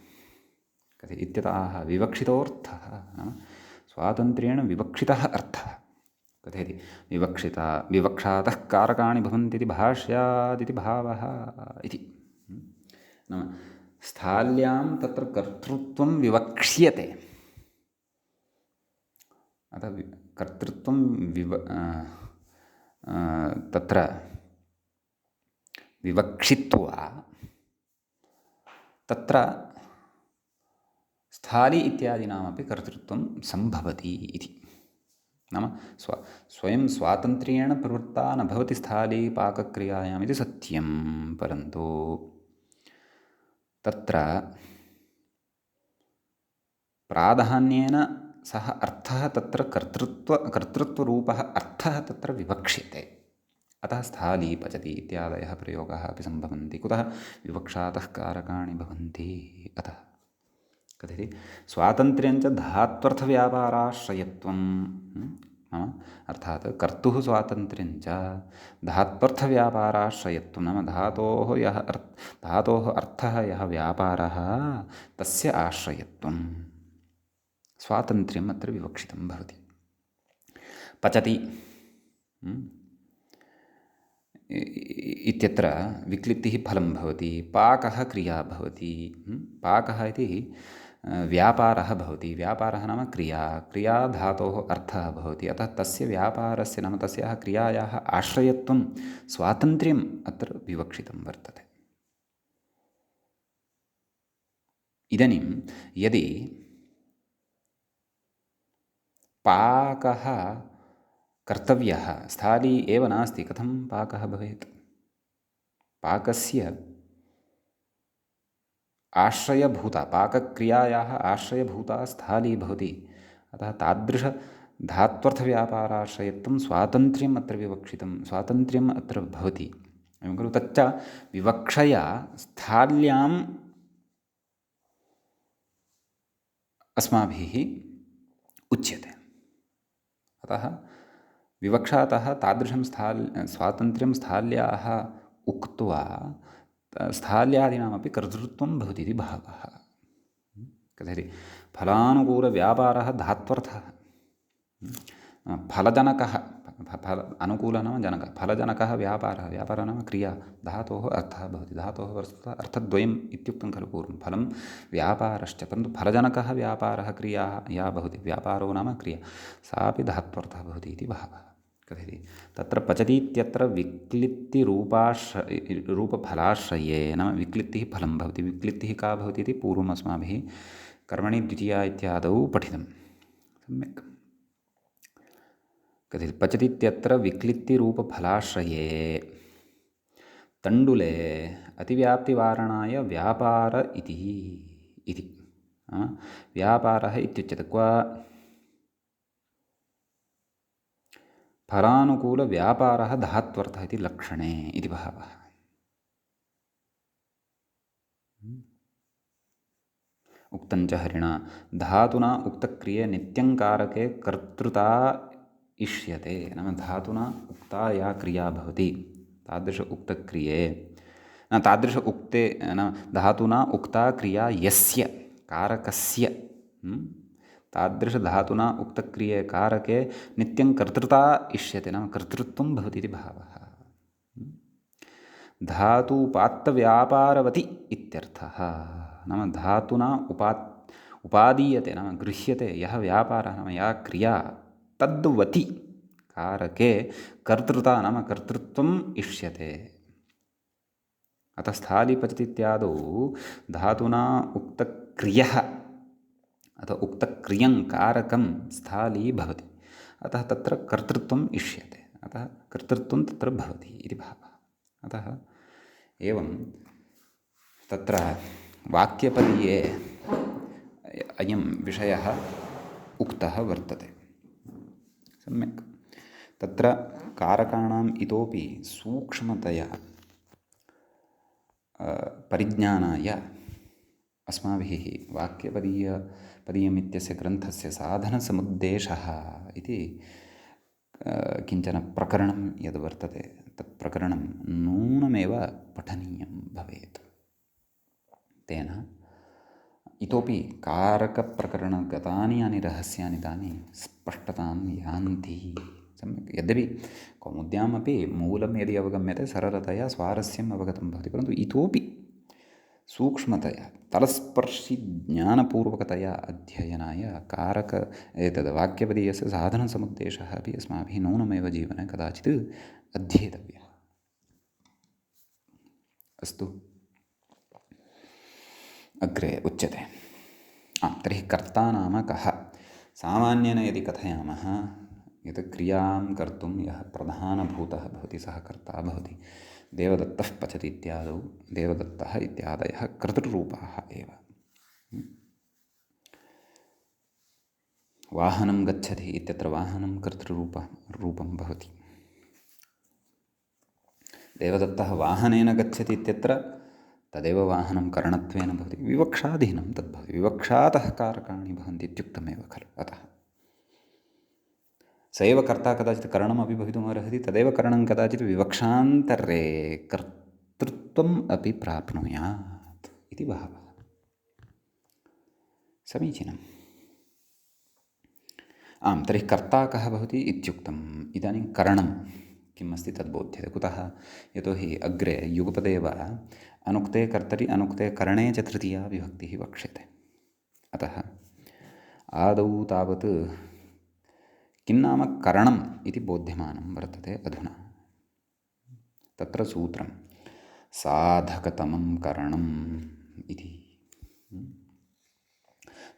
S1: कथयति इत्यतः विवक्षितोऽर्थः नाम स्वातन्त्र्येण विवक्षितः अर्थः। कथयति विवक्षातः कारकाणि भवन्ति इति भाष्यादिति भावः इति। नाम स्थाल्यां तत्र कर्तृत्वं विवक्ष्यते, अतः कर्तृत्वं तत्र विवक्षित्वा तत्र स्थाली इत्यादीनामपि कर्तृत्वं सम्भवति इति। नाम स्वयं स्वातन्त्र्येण प्रवृत्ता न भवति स्थाली पाकक्रियायाम् इति सत्यं, परन्तु तत्र प्राधान्येन सः अर्थः तत्र कर्तृत्वरूपः अर्थः तत्र विवक्ष्यते। अतः स्थाली पचति इत्यादयः प्रयोगाः अपि सम्भवन्ति। कुतः? विवक्षातः कारकाणि भवन्ति। अतः कथयति स्वातन्त्र्यञ्च धात्वर्थव्यापाराश्रयत्वं, अर्थात् कर्तुः स्वातन्त्र्यञ्च धात्वर्थव्यापाराश्रयत्वं, नाम धातोः अर्थः यः व्यापारः तस्य आश्रयत्वं स्वातन्त्र्यम् अत्र विवक्षितं भवति। पचति इत्यत्र विक्लिप्तिः फलं भवति, पाकः क्रिया भवति। पाकः इति व्यापारः भवति। व्यापारः नाम क्रिया धातोः अर्थः भवति। अतः तस्य व्यापारस्य नाम तस्याः क्रियायाः आश्रयत्वं स्वातन्त्र्यम् अत्र विवक्षितं वर्तते। इदानीं यदि पाकः कर्तव्यः, स्थाली एव नास्ति, कथं पाकः भवेत्? पाकस्य आश्रयभूता, पाकक्रियायाः आश्रयभूता स्थाली भवति। अतः तादृशधात्वर्थव्यापाराश्रयत्वं स्वातन्त्र्यम् अत्र विवक्षितं, स्वातन्त्र्यम् अत्र भवति। एवं खलु, तच्च विवक्षया स्थाल्याम् अस्माभिः उच्यते। अतः विवक्षातः तादृशं स्वातन्त्र्यं स्थाल्याः उक्त्वा स्थाल्यादीनामपि कर्तृत्वं भवति इति भावः। कथयति फलानुकूलव्यापारः धात्वर्थः, फलजनकः, फल अनुकूलः नाम जनकः, फलजनकः व्यापारः, व्यापारः नाम क्रिया, धातोः अर्थः भवति, धातोः वस्तुतः अर्थद्वयम् इत्युक्तं खलु पूर्वं, फलं व्यापारश्च, परन्तु फलजनकः व्यापारः क्रिया या भवति, व्यापारो नाम क्रिया, सापि धात्वर्थः भवति इति भावः। कथयति तत्र पचति इत्यत्र रूपफलाश्रये, नाम विक्लित्तिः फलं भवति, विक्लित्तिः का भवति इति पूर्वम् अस्माभिः कर्मणि द्वितीया इत्यादौ पठितं सम्यक्। कथयति पचति इत्यत्र विक्लित्तिरूपफलाश्रये तण्डुले अतिव्याप्तिवारणाय व्यापार इति व्यापारः इत्युच्यते। क्व फलानुकूलव्यापारः धात्वर्थः इति लक्षणे इति भावः। उक्तञ्च हरिणा धातुना उक्तक्रिये नित्यङ्कारके कर्तृता इष्यते, नाम धातुना उक्ता या क्रिया भवति तादृश उक्तक्रिये न तादृश उक्ते नाम धातुना उक्ता क्रिया यस्य कारकस्य तादृशधातुना उक्तक्रिये कारके नित्यं कर्तृता इष्यते, नाम कर्तृत्वं भवति इति भावः। धातुपात्तव्यापारवति इत्यर्थः, नाम धातुना उपादीयते नाम गृह्यते यः व्यापारः नाम या क्रिया तद्वति कारके कर्तृता नाम कर्तृत्वम् इष्यते। अतः स्थालीपचति इत्यादौ धातुना उक्तक्रियः अथवा उक्तक्रियं कारकं स्थाली भवति, अतः तत्र कर्तृत्वम् इष्यते, अतः कर्तृत्वं तत्र भवति इति भावः। अतः एवं तत्र वाक्यपदीये अयं विषयः उक्तः वर्तते सम्यक्। तत्र कारकाणाम् इतोपि सूक्ष्मतया परिज्ञानाय अस्माभिः वाक्यपदीयमित्यस्य ग्रन्थस्य साधनसमुद्देशः इति किञ्चन प्रकरणं यद् वर्तते तत् प्रकरणं नूनमेव पठनीयं भवेत्। तेन इतोपि कारकप्रकरणगतानि यानि रहस्यानि तानि स्पष्टतां यान्ति सम्यक्। यद्यपि कौमुद्यामपि मूलं यदि अवगम्यते सरलतया स्वारस्यम् अवगतं भवति, परन्तु इतोपि सूक्ष्मतया तलस्पर्शिज्ञानपूर्वकतया अध्ययनाय एतद् वाक्यपदीयस्य साधनसमुद्देशः अपि अस्माभिः नूनमेव जीवने कदाचित् अध्येतव्यः। अस्तु, अग्रे उच्यते। तर्हि कर्ता नाम कः? सामान्येन यदि कथयामः, यत् क्रियां कर्तुं यः प्रधानभूतः भवति सः कर्ता भवति। देवदत्तः पचति इत्यादौ देवदत्तः इत्यादयः कर्तृरूपाः एव। वाहनं गच्छति इत्यत्र वाहनं कर्तृरूपं भवति। देवदत्तः वाहनेन गच्छति इत्यत्र तदेव वाहनं करणत्वेन भवति, विवक्षाधीनं तद्भवति, विवक्षातः कारकाणि भवन्ति इत्युक्तमेव खलु। अतः स एव कर्ता कदाचित् करणमपि भवितुमर्हति, तदेव करणं कदाचित् विवक्षान्तरे कर्तृत्वम् अपि प्राप्नुयात् इति भावः। समीचीनम्। तर्हि कर्ता कः भवति इत्युक्तम्। इदानीं करणं किम् अस्ति तद्बोध्यते। कुतः? यतोहि अग्रे युगपदे वा अनुक्ते कर्तरि अनुक्ते करणे च तृतीया विभक्तिः वक्ष्यते। अतः आदौ तावत् किं नाम करणम् इति बोध्यमानं वर्तते अधुना। तत्र सूत्रं साधकतमं करणम् इति।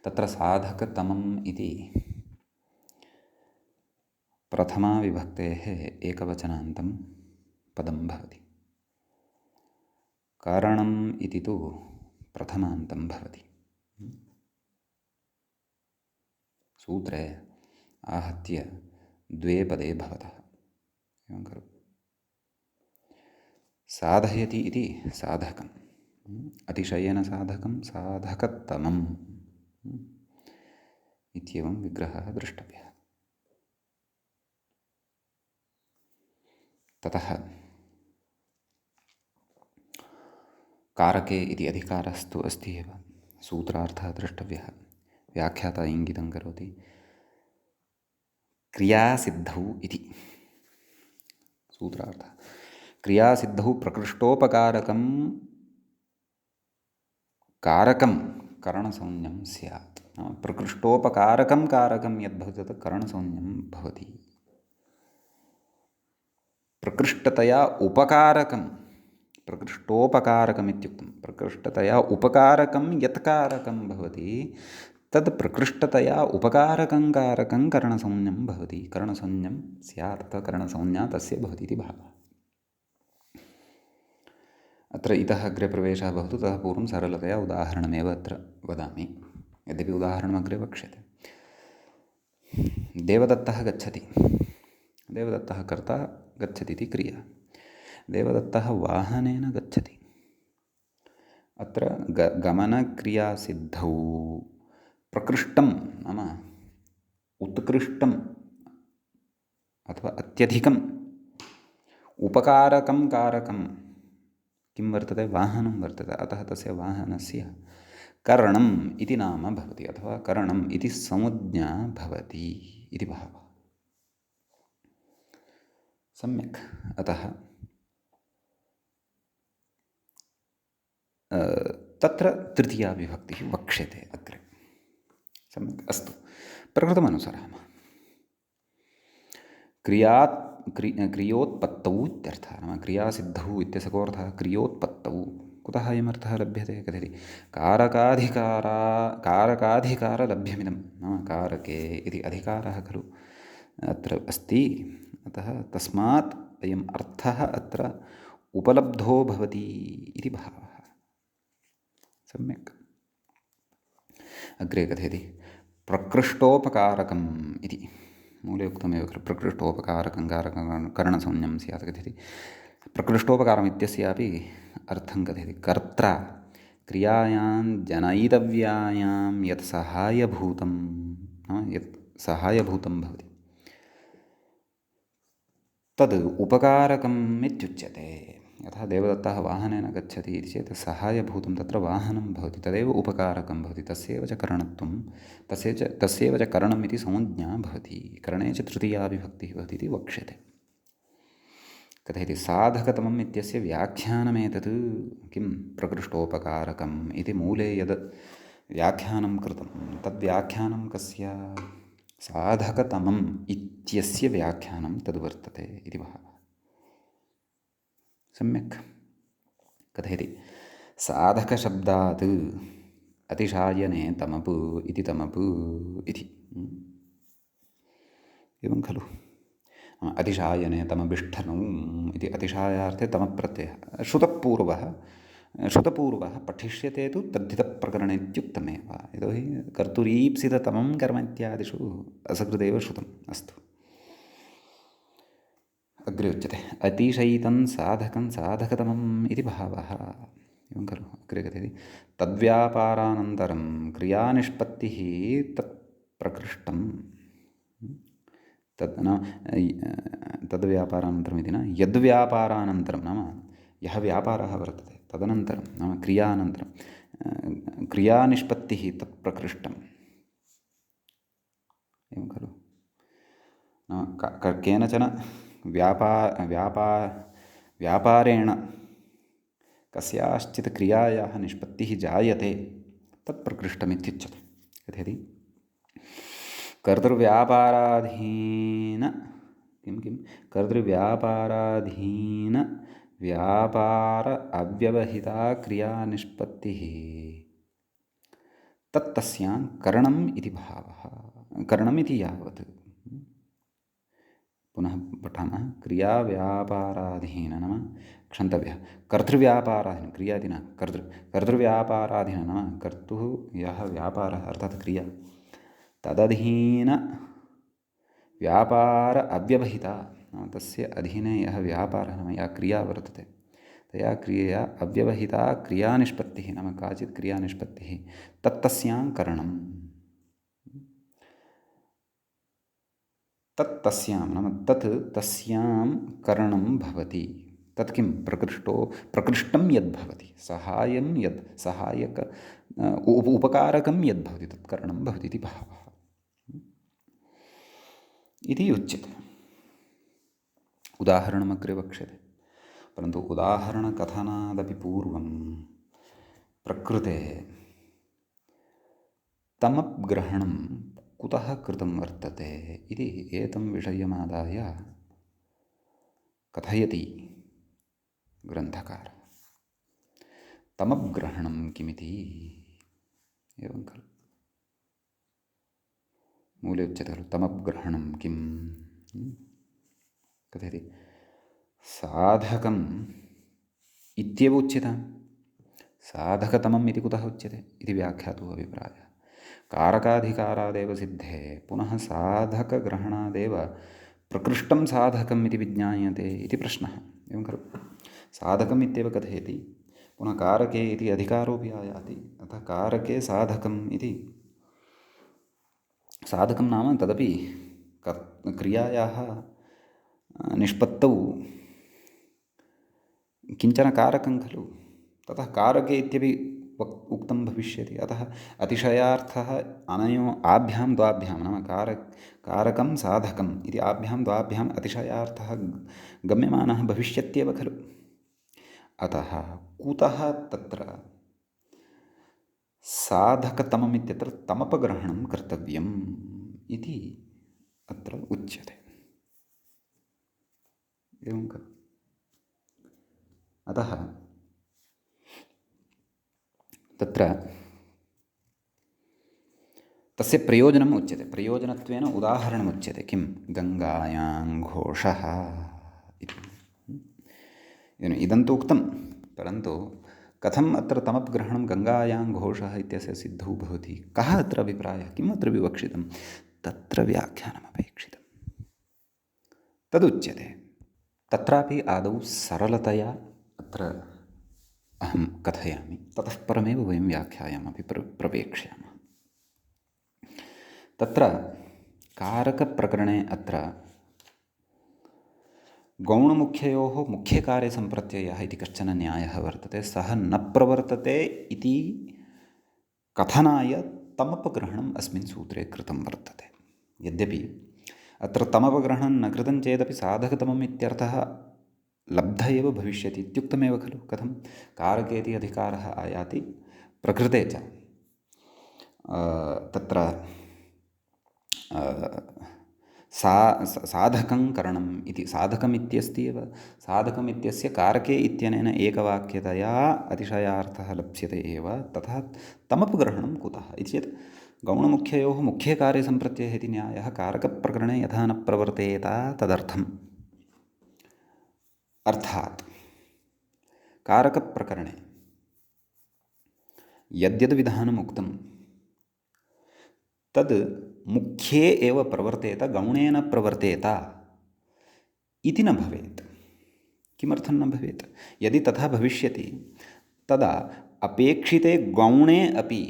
S1: तत्र साधकतमम् इति प्रथमा विभक्तेः एकवचनान्तं पदं भवति। कारणम् इति तु प्रथमान्तं भवति। सूत्रे आहत्य द्वे पदे भवतः एवं खलु। साधयति इति साधकम्, अतिशयेन साधकं साधकतमम् इत्येवं विग्रहः द्रष्टव्यः। ततः कारके इति अधिकारस्तु अस्ति एव, सूत्रार्थः द्रष्टव्यः। व्याख्याता इङ्गितं करोति क्रियासिद्धौ इति। सूत्रार्थः क्रियासिद्धौ प्रकृष्टोपकारकं कारकं करणसंज्ञं स्यात्। प्रकृष्टोपकारकं कारकं यद्भवति तत् करणसंज्ञं भवति। प्रकृष्टतया उपकारकं प्रकृष्टोपकारकम् इत्युक्तं प्रकृष्टतया उपकारकं यत् कारकं भवति तद् प्रकृष्टतया उपकारकं कारकं करणसंज्ञं भवति। करणसंज्ञं स्यात् अथवा करणसंज्ञा तस्य भवति इति भावः। अत्र इतः अग्रे प्रवेशः भवतु, ततः पूर्वं सरलतया उदाहरणमेव अत्र वदामि, यद्यपि उदाहरणमग्रे वक्ष्यते। देवदत्तः गच्छति, देवदत्तः कर्ता गच्छति इति क्रिया। देवदत्तः वाहनेन गच्छति। अत्र गमनक्रियासिद्धौ प्रकृष्टं नाम उत्कृष्टम् अथवा अत्यधिकम् उपकारकं कारकं किं वर्तते? वाहनं वर्तते। अतः तस्य वाहनस्य करणम् इति नाम भवति अथवा करणम् इति संज्ञा भवति इति भावः। सम्यक्। अतः तत्र तृतीया विभक्तिः वक्ष्यते अग्रे। सम्यक्। अस्तु, प्रकृतमनुसरामः। क्रियोत्पत्तौ इत्यर्थः, नाम क्रियासिद्धौ इत्यस्य को अर्थः? क्रियोत्पत्तौ। कुतः अयमर्थः लभ्यते? कथयति कारकाधिकारलभ्यमिदं, नाम कारके इति अधिकारः खलु अत्र अस्ति। अतः तस्मात् अयम् अर्थः अत्र उपलब्धो भवति इति भावः। सम्यक्। अग्रे कथयति प्रकृष्टोपकारकम् इति। मूले उक्तमेव खलु प्रकृष्टोपकारकं कारकं करणसंज्ञं स्यात् कथयति। प्रकृष्टोपकारम् इत्यस्यापि अर्थं कथयति कर्त्रा क्रियायां जनयितव्यायां यत् सहायभूतं, यत् सहायभूतं भवति तद् उपकारकम् इत्युच्यते। यथा देवदत्तः वाहनेन गच्छति इति चेत् सहायभूतं तत्र वाहनं भवति, तदेव उपकारकं भवति। तस्यैव च करणत्वं, तस्यैव च करणम् इति संज्ञा भवति। करणे च तृतीया विभक्तिः भवति इति वक्ष्यते। कथयति साधकतमम् इत्यस्य व्याख्यानमेतत् किं? प्रकृष्टोपकारकम् इति मूले यद् व्याख्यानं कृतं तद्व्याख्यानं कस्य? साधकतमम् इत्यस्य व्याख्यानं तद्वर्तते इति भावः। सम्यक्। कथयति साधकशब्दात् अतिशायने तमप् इति तमप् इति। एवं खलु। अतिशायने तमभिष्ठनौ इति अतिशायार्थे तमप्रत्ययः। श्रुतपूर्वः पठिष्यते तु तद्धितप्रकरणे इत्युक्तमेव। यतोहि कर्तुरीप्सिततमं कर्म इत्यादिषु असकृदेव श्रुतम्। अस्तु, अग्रे उच्यते अतिशयितं साधकं साधकतमम् इति भावः। एवं खलु। अग्रे कथयति तद्व्यापारानन्तरं क्रियानिष्पत्तिः तत् प्रकृष्टं। तद्व्यापारानन्तरम् इति न, यद्व्यापारानन्तरं नाम यः व्यापारः वर्तते तदनन्तरं नाम क्रियानन्तरं क्रियानिष्पत्तिः तत् प्रकृष्टम्। एवं खलु। नाम केनचन व्यापारेण कस्याश्चित् क्रियायाः निष्पत्तिः जायते तत् प्रकृष्टमित्युच्यते। कथयति कर्तृव्यापाराधीन कर्तृव्यापाराधीन व्यापार अव्यवहिता क्रियानिष्पत्तिः तत्तस्यां करणम् इति भावः। करणम् इति यावत्। पुनः पठामः। क्रियाव्यापाराधीन नाम क्षन्तव्यः कर्तृव्यापाराधीन, क्रियादि न कर्तृव्यापाराधीन नाम कर्तुः यः व्यापारः अर्थात् क्रिया तदधीन व्यापार अव्यवहिता नाम तस्य अधीने यः व्यापारः नाम या क्रिया वर्तते तया क्रियया अव्यवहिता क्रियानिष्पत्तिः नाम काचित् क्रियानिष्पत्तिः तत्तस्यां करणम्। तत्तस्यां नाम तत् तस्यां करणं भवति। तत् किं? प्रकृष्टं यद्भवति, सहायं यद् सहायक उपकारकं यद्भवति तत् करणं भवति इति भावः इति उच्यते। उदाहरणमग्रे वक्ष्यते। परन्तु उदाहरणकथनादपि पूर्वं प्रकृतेः तमग्रहणं कुतः कृतं वर्तते इति एतं विषयमादाय कथयति ग्रन्थकारः। तमग्रहणं किमिति एवं खलु मूले उच्यते खलु तमग्रहणं किम् कथयति साधकम् इत्येव उच्यतां। साधकतमम् इति कुतः उच्यते इति व्याख्यातुः अभिप्रायः। कारकाधिकारादेव सिद्धे पुनः साधकग्रहणादेव प्रकृष्टं साधकम् इति विज्ञायते इति प्रश्नः। एवं खलु साधकम् इत्येव कथयति, पुनः कारके इति अधिकारोऽपि आयाति। अतः कारके साधकम् इति साधकं नाम तदपि क्रियायाः निष्पत्तौ किञ्चन कारकं खलु, ततः कारके इत्यपि उक्तं भविष्यति। अतः अतिशयार्थः आभ्यां द्वाभ्यां नाम कारकं साधकम् इति आभ्यां द्वाभ्याम् अतिशयार्थः गम्यमानः भविष्यत्येव खलु। अतः कुतः तत्र साधकतमम् इत्यत्र तमपग्रहणं कर्तव्यम् इति अत्र उच्यते। एवं खलु। अतः तत्र तस्य प्रयोजनम् उच्यते। प्रयोजनत्वेन उदाहरणम् उच्यते। किं गङ्गायां घोषः इति। इदं तु उक्तं, परन्तु कथम् अत्र तमग्रहणं गङ्गायां घोषः इत्यस्य सिद्धौ भवति, कः अत्र अभिप्रायः, किम् अत्र विवक्षितं, तत्र व्याख्यानमपेक्षितं। तदुच्यते। तत्रापि आदौ सरलतया अत्र अहं कथयामि, ततः परमेव वयं व्याख्यायामपि प्रवेक्ष्यामः। तत्र कारकप्रकरणे अत्र गौणमुख्ययोः मुख्यकार्यसम्प्रत्ययः इति कश्चन न्यायः वर्तते। सः न प्रवर्तते इति कथनाय तमपग्रहणम् अस्मिन् सूत्रे कृतं वर्तते। यद्यपि अत्र तमपग्रहणं न कृतं चेदपि साधकतमम् इत्यर्थः लब्ध एव भविष्यति इत्युक्तमेव खलु। कथं कारकेति अधिकारः आयाति, प्रकृते च तत्र साधकं करणम् इति साधकम् इत्यस्ति एव। साधकम् इत्यस्य कारके इत्यनेन एकवाक्यतया अतिशयार्थः लप्स्यते एव। तथा तमपग्रहणं कुतः इति चेत् गौणमुख्ययोः मुख्यकार्यसम्प्रत्ययः इति न्यायः कारकप्रकरणे यथा न प्रवर्तेत तदर्थम्। अर्थात् कारकप्रकरणे यद्यद् विधानम् उक्तं तद् मुख्ये एव प्रवर्तेत, गौणे न प्रवर्तेत इति न भवेत्। किमर्थं न भवेत्? यदि तथा भविष्यति तदा अपेक्षिते गौणे अपि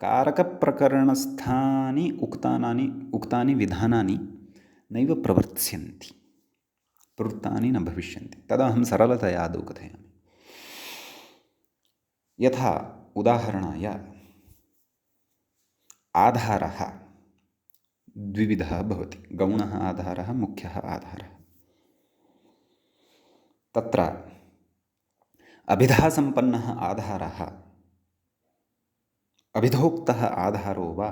S1: कारकप्रकरणस्थानि उक्तानि विधानानि नैव प्रवर्त्स्यन्ति, प्रवृत्तानि न भविष्यन्ति। तदा अहं सरलतया आदौ कथयामि। यथा उदाहरणाय आधारः द्विविधः भवति, गौणः आधारः, मुख्यः आधारः। तत्र अभिधासम्पन्नः आधारः अभिधोक्तः आधारो वा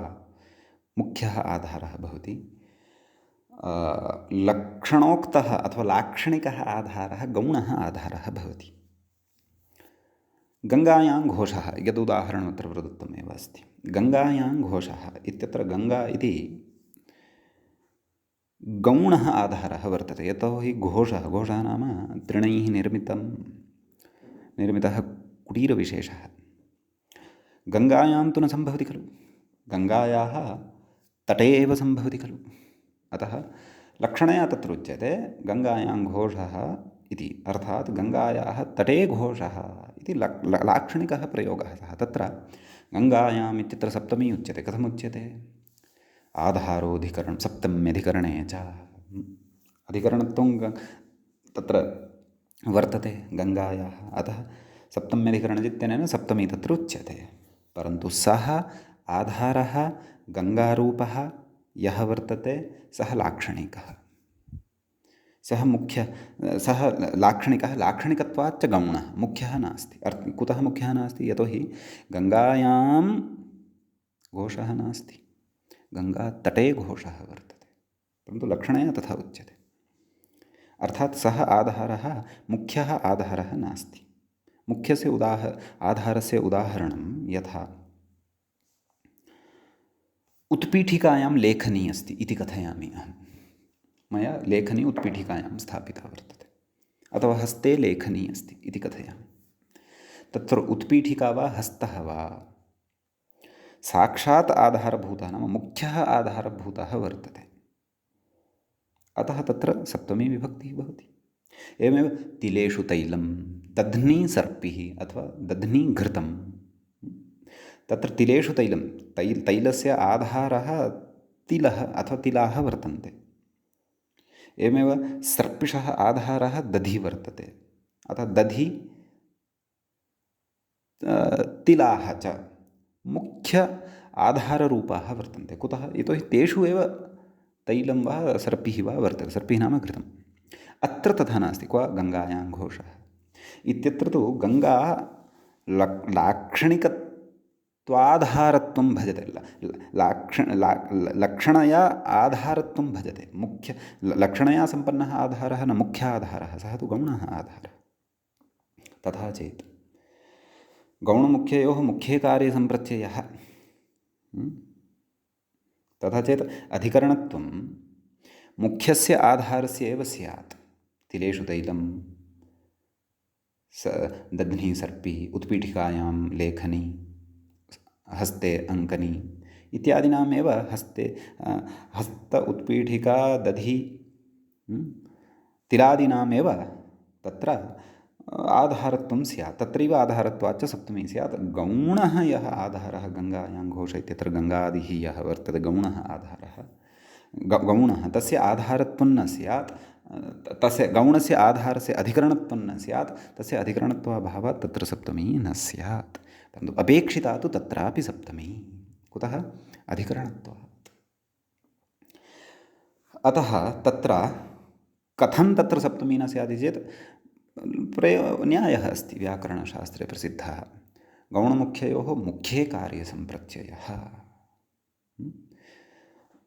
S1: मुख्यः आधारः भवति। लक्षणोक्तः अथवा लाक्षणिकः आधारः गौणः आधारः भवति। गङ्गायां घोषः यदुदाहरणमत्र प्रदत्तमेव अस्ति। गङ्गायां घोषः इत्यत्र गङ्गा इति गौणः आधारः वर्तते। यतोहि घोषः नाम तृणैः निर्मितः कुटीरविशेषः। गङ्गायां तु न सम्भवति खलु, गङ्गायाः तटे एव सम्भवति खलु। अतः लक्षणया तत्र उच्यते गङ्गायां घोषः इति, अर्थात् गङ्गायाः तटे घोषः इति लाक्षणिकः प्रयोगः सः। तत्र गङ्गायाम् इत्यत्र सप्तमी उच्यते। कथमुच्यते? आधारोऽधिकरणं सप्तम्यधिकरणे च अधिकरणत्वं तत्र वर्तते गङ्गायाः। अतः सप्तम्यधिकरणजित्यनेन सप्तमी तत्र उच्यते। परन्तु सः आधारः गङ्गारूपः यः वर्तते सः लाक्षणिकः। सः सः लाक्षणिकः, लाक्षणिकत्वाच्च गौणः, मुख्यः नास्ति। कुतः मुख्यः नास्ति? यतोहि गङ्गायां घोषः नास्ति, गङ्गातटे घोषः वर्तते, परन्तु लक्षणया तथा उच्यते। अर्थात् सः आधारः मुख्यः आधारः नास्ति। मुख्यस्य आधारस्य उदाहरणं यथा उत्पीठिकायां लेखनी अस्ति इति कथयामि अहं। मया लेखनी उत्पीठिकायां स्थापिता वर्तते, अथवा हस्ते लेखनी अस्ति इति कथयामि। तत्र उत्पीठिका वा हस्तः वा साक्षात् आधारभूतः, नाम मुख्यः आधारभूतः वर्तते। अतः तत्र सप्तमी विभक्तिः भवति। एवमेव तिलेषु तैलं, दध्नी सर्पिः अथवा दध्नी घृतं। तत्र तिलेषु तैलं, तैलस्य आधारः तिलः अथवा तिलाः वर्तन्ते। एवमेव सर्पिषः आधारः दधि वर्तते, अतः दधि तिलाः च मुख्य आधाररूपाः वर्तन्ते। कुतः? यतोहि तेषु एव तैलं वा सर्पिः वा वर्तते। सर्पिः नाम घृतम्। अत्र तथा नास्ति। क्व गङ्गायां घोषः इत्यत्र तु गङ्गा लाक्षणिकत्वाधारत्वं भजते, लक्षणया आधारत्वं भजते। लक्षणया सम्पन्नः आधारः न मुख्य आधारः, सः तु गौणः आधारः। तथा चेत् गौणमुख्ययोः मुख्ये कार्ये सम्प्रत्ययः, तथा चेत् अधिकरणत्वं मुख्यस्य आधारस्य एव स्यात्। तिलेषु तैलं, दध्नी सर्पिः, उत्पीठिकायां लेखनी, हस्ते अङ्कनी इत्यादीनामेव हस्त उत्पीठिका दधि तिलादीनामेव तत्र आधारत्वं स्यात्। तत्रैव आधारत्वाच्च सप्तमी स्यात्। गौणः यः आधारः गङ्गायां घोष इत्यत्र गङ्गादिः यः वर्तते गौणः आधारः, गौणः तस्य आधारत्वं न स्यात्, तस्य गौणस्य आधारस्य अधिकरणत्वं न स्यात्, तस्य अधिकरणत्वाभावात् तत्र सप्तमी न स्यात्। परन्तु अपेक्षिता तु तत्रापि सप्तमी। कुतः? अधिकरणत्वात्। अतः तत्र कथं तत्र सप्तमी न स्यात् इति चेत् न्यायः अस्ति व्याकरणशास्त्रे प्रसिद्धः। गौणमुख्ययोः मुख्ये कार्ये सम्प्रत्ययः।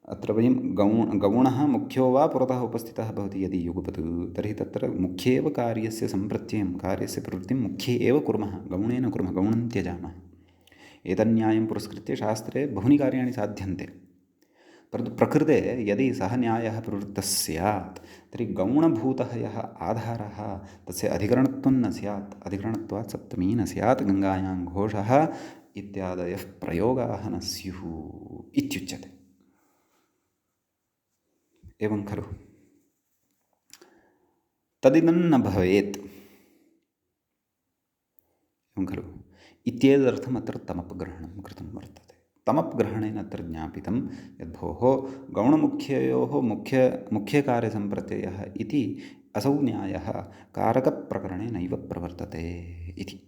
S1: अत्र वयं गौणः मुख्यो वा पुरतः उपस्थितः भवति यदि युगपत्, तर्हि तत्र मुख्येव कार्यस्य सम्प्रत्ययं, कार्यस्य प्रवृत्तिं मुख्ये एव कुर्मः, गौणेन कुर्मः, गौणं त्यजामः। एतन्यायं पुरस्कृत्य शास्त्रे बहूनि कार्याणि साध्यन्ते। परन्तु प्रकृते यदि सः न्यायः प्रवृत्तः स्यात् तर्हि गौणभूतः यः आधारः तस्य अधिकरणत्वं न स्यात्, अधिकरणत्वात् सप्तमी न स्यात्, गङ्गायां घोषः इत्यादयः प्रयोगाः न स्युः इत्युच्यते। एवं खलु? तदिदं न भवेत्, एवं खलु? इत्येतदर्थम् अत्र तमपग्रहणं कृतं वर्तते। तमपग्रहणेन अत्र ज्ञापितं यद्भोः गौणमुख्ययोः मुख्यकार्यसम्प्रत्ययः इति असौ न्यायः कारकप्रकरणे नैव प्रवर्तते इति।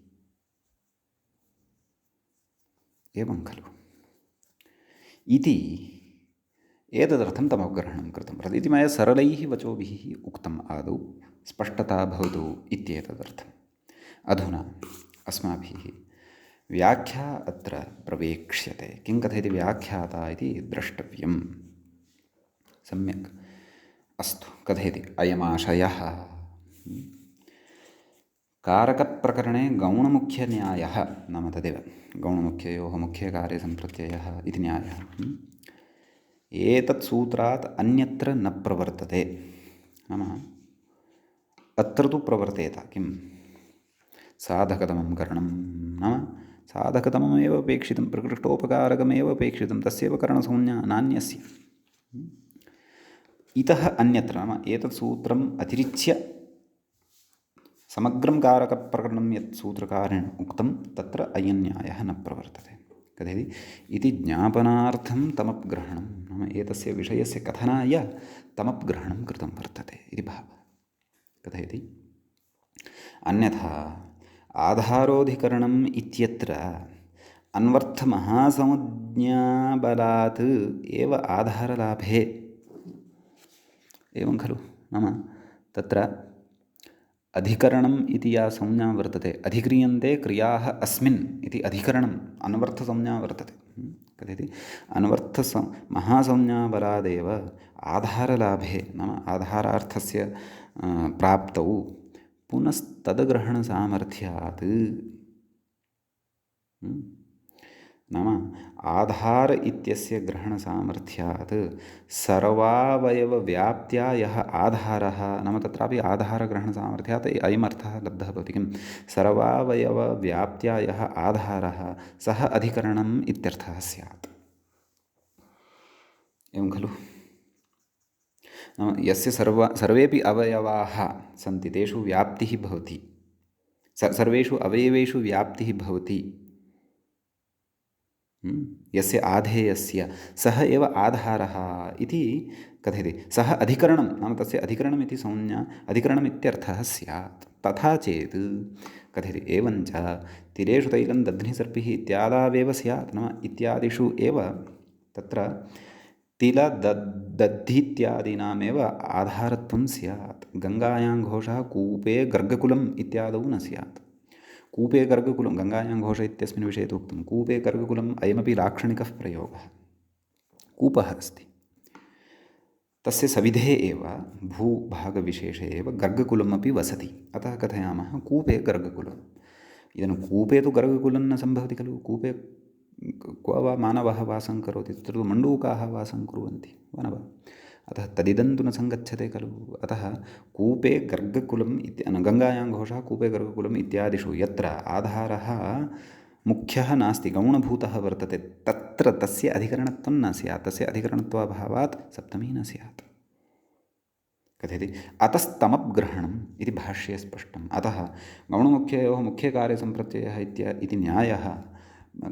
S1: एवं खलु? इति एतदर्थं तमपग्रहणं कृतं वर्तते इति मया सरलैः वचोभिः उक्तम् आदौ, स्पष्टता भवतु इत्येतदर्थम्। अधुना अस्माभिः व्याख्या अत्र प्रवेक्ष्यते। किं कथयति व्याख्याता इति द्रष्टव्यं सम्यक्। अस्तु, कथयति अयमाशयः कारकप्रकरणे गौणमुख्यन्यायः, नाम तदेव गौणमुख्ययोः मुख्यकार्यसम्प्रत्ययः इति न्यायः एतत् सूत्रात् अन्यत्र न प्रवर्तते। नाम अत्र तु प्रवर्तेत किं? साधकतमं करणं, नाम साधकतममेव अपेक्षितं, प्रकृष्टोपकारकमेव अपेक्षितं, तस्यैव करणसंज्ञा नान्यस्य। इतः अन्यत्र, नाम एतत् सूत्रम् अतिरिच्य समग्रं कारकप्रकरणं यत् सूत्रकारेण उक्तं तत्र अयं न्यायः न प्रवर्तते। कथयति इति ज्ञापनार्थं तमपग्रहणं, नाम एतस्य विषयस्य कथनाय तमपग्रहणं कृतं वर्तते इति भावः। कथयति अन्यथा आधारोऽधिकरणम् इत्यत्र अन्वर्थमहासंज्ञाबलात् एव आधारलाभे। एवं खलु? नाम तत्र अधिकरणम् इति या संज्ञा वर्तते, अधिक्रियन्ते क्रियाः अस्मिन् इति अधिकरणम् अन्वर्थसंज्ञा वर्तते। कथयति महासंज्ञाबलादेव आधारलाभे नाम आधारार्थस्य प्राप्तौ पुनस्तद्ग्रहणसामर्थ्यात् नाम आधार इत्यस्य ग्रहणसामर्थ्यात् सर्वावयवव्याप्त्या यः आधारः नाम तत्रापि आधारग्रहणसामर्थ्यात् अयम् अर्थः लब्धः भवति। किं सर्वावयवव्याप्त्या यः आधारः सः अधिकरणम् इत्यर्थः स्यात्। एवं खलु? नाम यस्य सर्वेपि अवयवाः सन्ति तेषु व्याप्तिः भवति, सर्वेषु अवयवेषु व्याप्तिः भवति। यस्य आधेयस्य सः एव आधारः इति कथयति। सः अधिकरणं नाम तस्य अधिकरणम् इति संज्ञा अधिकरणमित्यर्थः स्यात्। तथा चेत् कथयति एवञ्च तिरेषु तैलं दध्निसर्पिः इत्यादावेव स्यात्। नाम इत्यादिषु एव तत्र तिलदद्धीत्यादीनामेव आधारत्वं स्यात्। गङ्गायां घोषः कूपे गर्गकुलम् इत्यादौ न स्यात्। कूपे गर्गकुलं गङ्गायां घोष इत्यस्मिन् विषये तु उक्तं। कूपे गर्गकुलम् अयमपि लाक्षणिकः प्रयोगः। कूपः अस्ति, तस्य सविधे एव भूभागविशेषे एव गर्गकुलम् अपि वसति। अतः कथयामः कूपे गर्गकुलम्। इदानीं कूपे तु गर्गकुलं न सम्भवति खलु। कूपे क्व वा मानवः वासं करोति, तत्र तु मण्डूकाः वासं कुर्वन्ति वा न वा। अतः तदिदं तु न सङ्गच्छते खलु। अतः कूपे गर्गकुलम् गङ्गायां घोषः कूपे गर्गकुलम् इत्यादिषु यत्र आधारः मुख्यः नास्ति, गौणभूतः वर्तते, तत्र तस्य अधिकरणत्वं न स्यात्। तस्य अधिकरणत्वाभावात् सप्तमी न स्यात्। कथयति अतस्तमग्रहणम् इति भाष्ये स्पष्टम्। अतः गौणमुख्ययोः मुख्यकार्यसम्प्रत्ययः इति न्यायः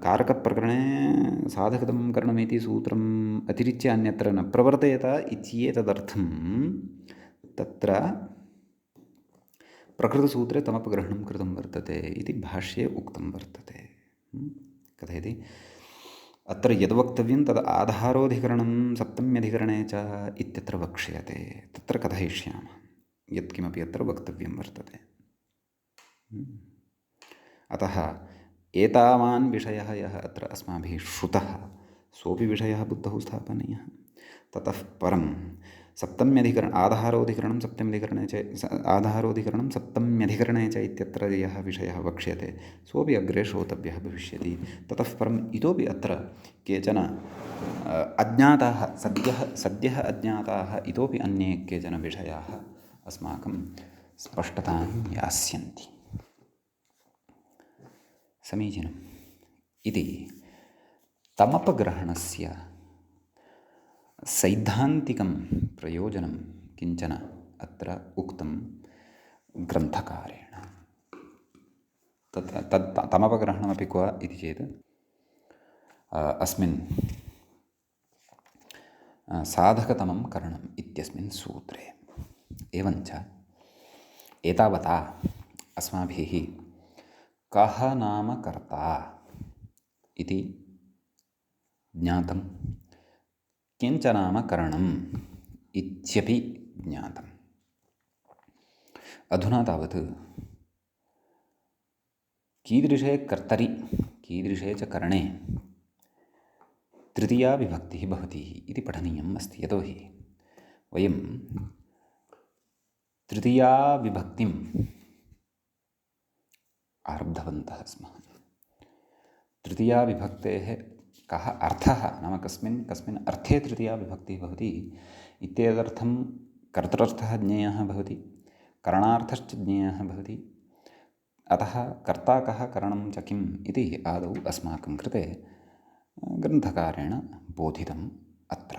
S1: कारकप्रकरणे साधकतं करणमिति सूत्रम् अतिरिच्य अन्यत्र न प्रवर्तयत इत्येतदर्थं तत्र प्रकृतसूत्रे तमपग्रहणं कृतं वर्तते इति भाष्ये उक्तं वर्तते। कथयति अत्र यद्वक्तव्यं तद् आधारोऽधिकरणं सप्तम्यधिकरणे च इत्यत्र वक्ष्यते। तत्र कथयिष्यामः यत्किमपि अत्र वक्तव्यं वर्तते। अतः एतावान् विषयः यः अत्र अस्माभिः श्रुतः सोऽपि विषयः बुद्धौ स्थापनीयः। ततः परं आधारोऽधिकरणं सप्तम्यधिकरणे च इत्यत्र यः विषयः वक्ष्यते सोऽपि अग्रे श्रोतव्यः भविष्यति। ततः परम् इतोपि अत्र केचन अज्ञाताः सद्यः अज्ञाताः इतोपि अन्ये केचन विषयाः अस्माकं स्पष्टतां यास्यन्ति। समीचीनम् इति तमपग्रहणस्य सैद्धान्तिकं प्रयोजनं किञ्चन अत्र उक्तं ग्रन्थकारेण। तत् तमपग्रहणमपि क्व इति चेत् अस्मिन् साधकतमं करणम् इत्यस्मिन् सूत्रे। एवञ्च एतावता अस्माभिः कः नाम कर्ता इति ज्ञातं, किञ्च नाम करणम् इत्यपि ज्ञातम्। अधुना तावत् कीदृशे कर्तरि कीदृशे च करणे तृतीया विभक्तिः भवति इति पठनीयम् अस्ति। यतोहि वयं तृतीया विभक्तिम् आरब्धवन्तः स्मः। तृतीया विभक्तेः कः अर्थः नाम कस्मिन् अर्थे तृतीया विभक्तिः भवति इत्येतदर्थं कर्तृर्थः ज्ञेयः भवति, करणार्थश्च ज्ञेयः भवति। अतः कर्ता कः करणं च किम् इति आदौ अस्माकं कृते ग्रन्थकारेण बोधितम् अत्र।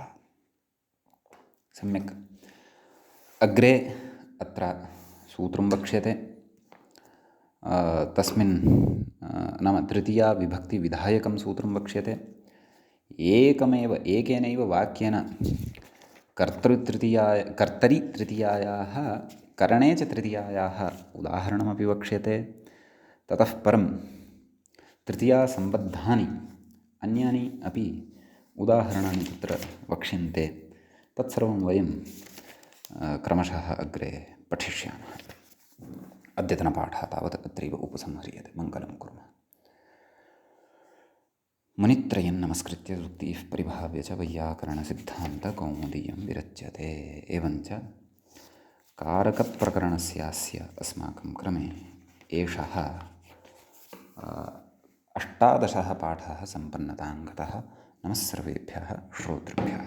S1: सम्यक् अग्रे अत्र सूत्रं वक्ष्यते। तस्मिन् नाम तृतीया विभक्तिविधायकं सूत्रं वक्ष्यते। एकेनैव वाक्येन कर्तरि तृतीयायाः करणे च तृतीयायाः उदाहरणमपि वक्ष्यते। ततः परं तृतीयासम्बद्धानि अन्यानि अपि उदाहरणानि तत्र वक्ष्यन्ते। तत्सर्वं वयं क्रमशः अग्रे पठिष्यामः। अद्यतनपाठः तावत् अत्रैव उपसंह्रियते। मङ्गलं कुर्मः। मुनित्रयं नमस्कृत्य सूक्तिः परिभाव्य च वैयाकरणसिद्धान्तकौमुदीयं विरच्यते। एवञ्च कारकप्रकरणस्यास्य अस्माकं क्रमे एषः 18 पाठः सम्पन्नतां गतः। नमः सर्वेभ्यः श्रोतृभ्यः।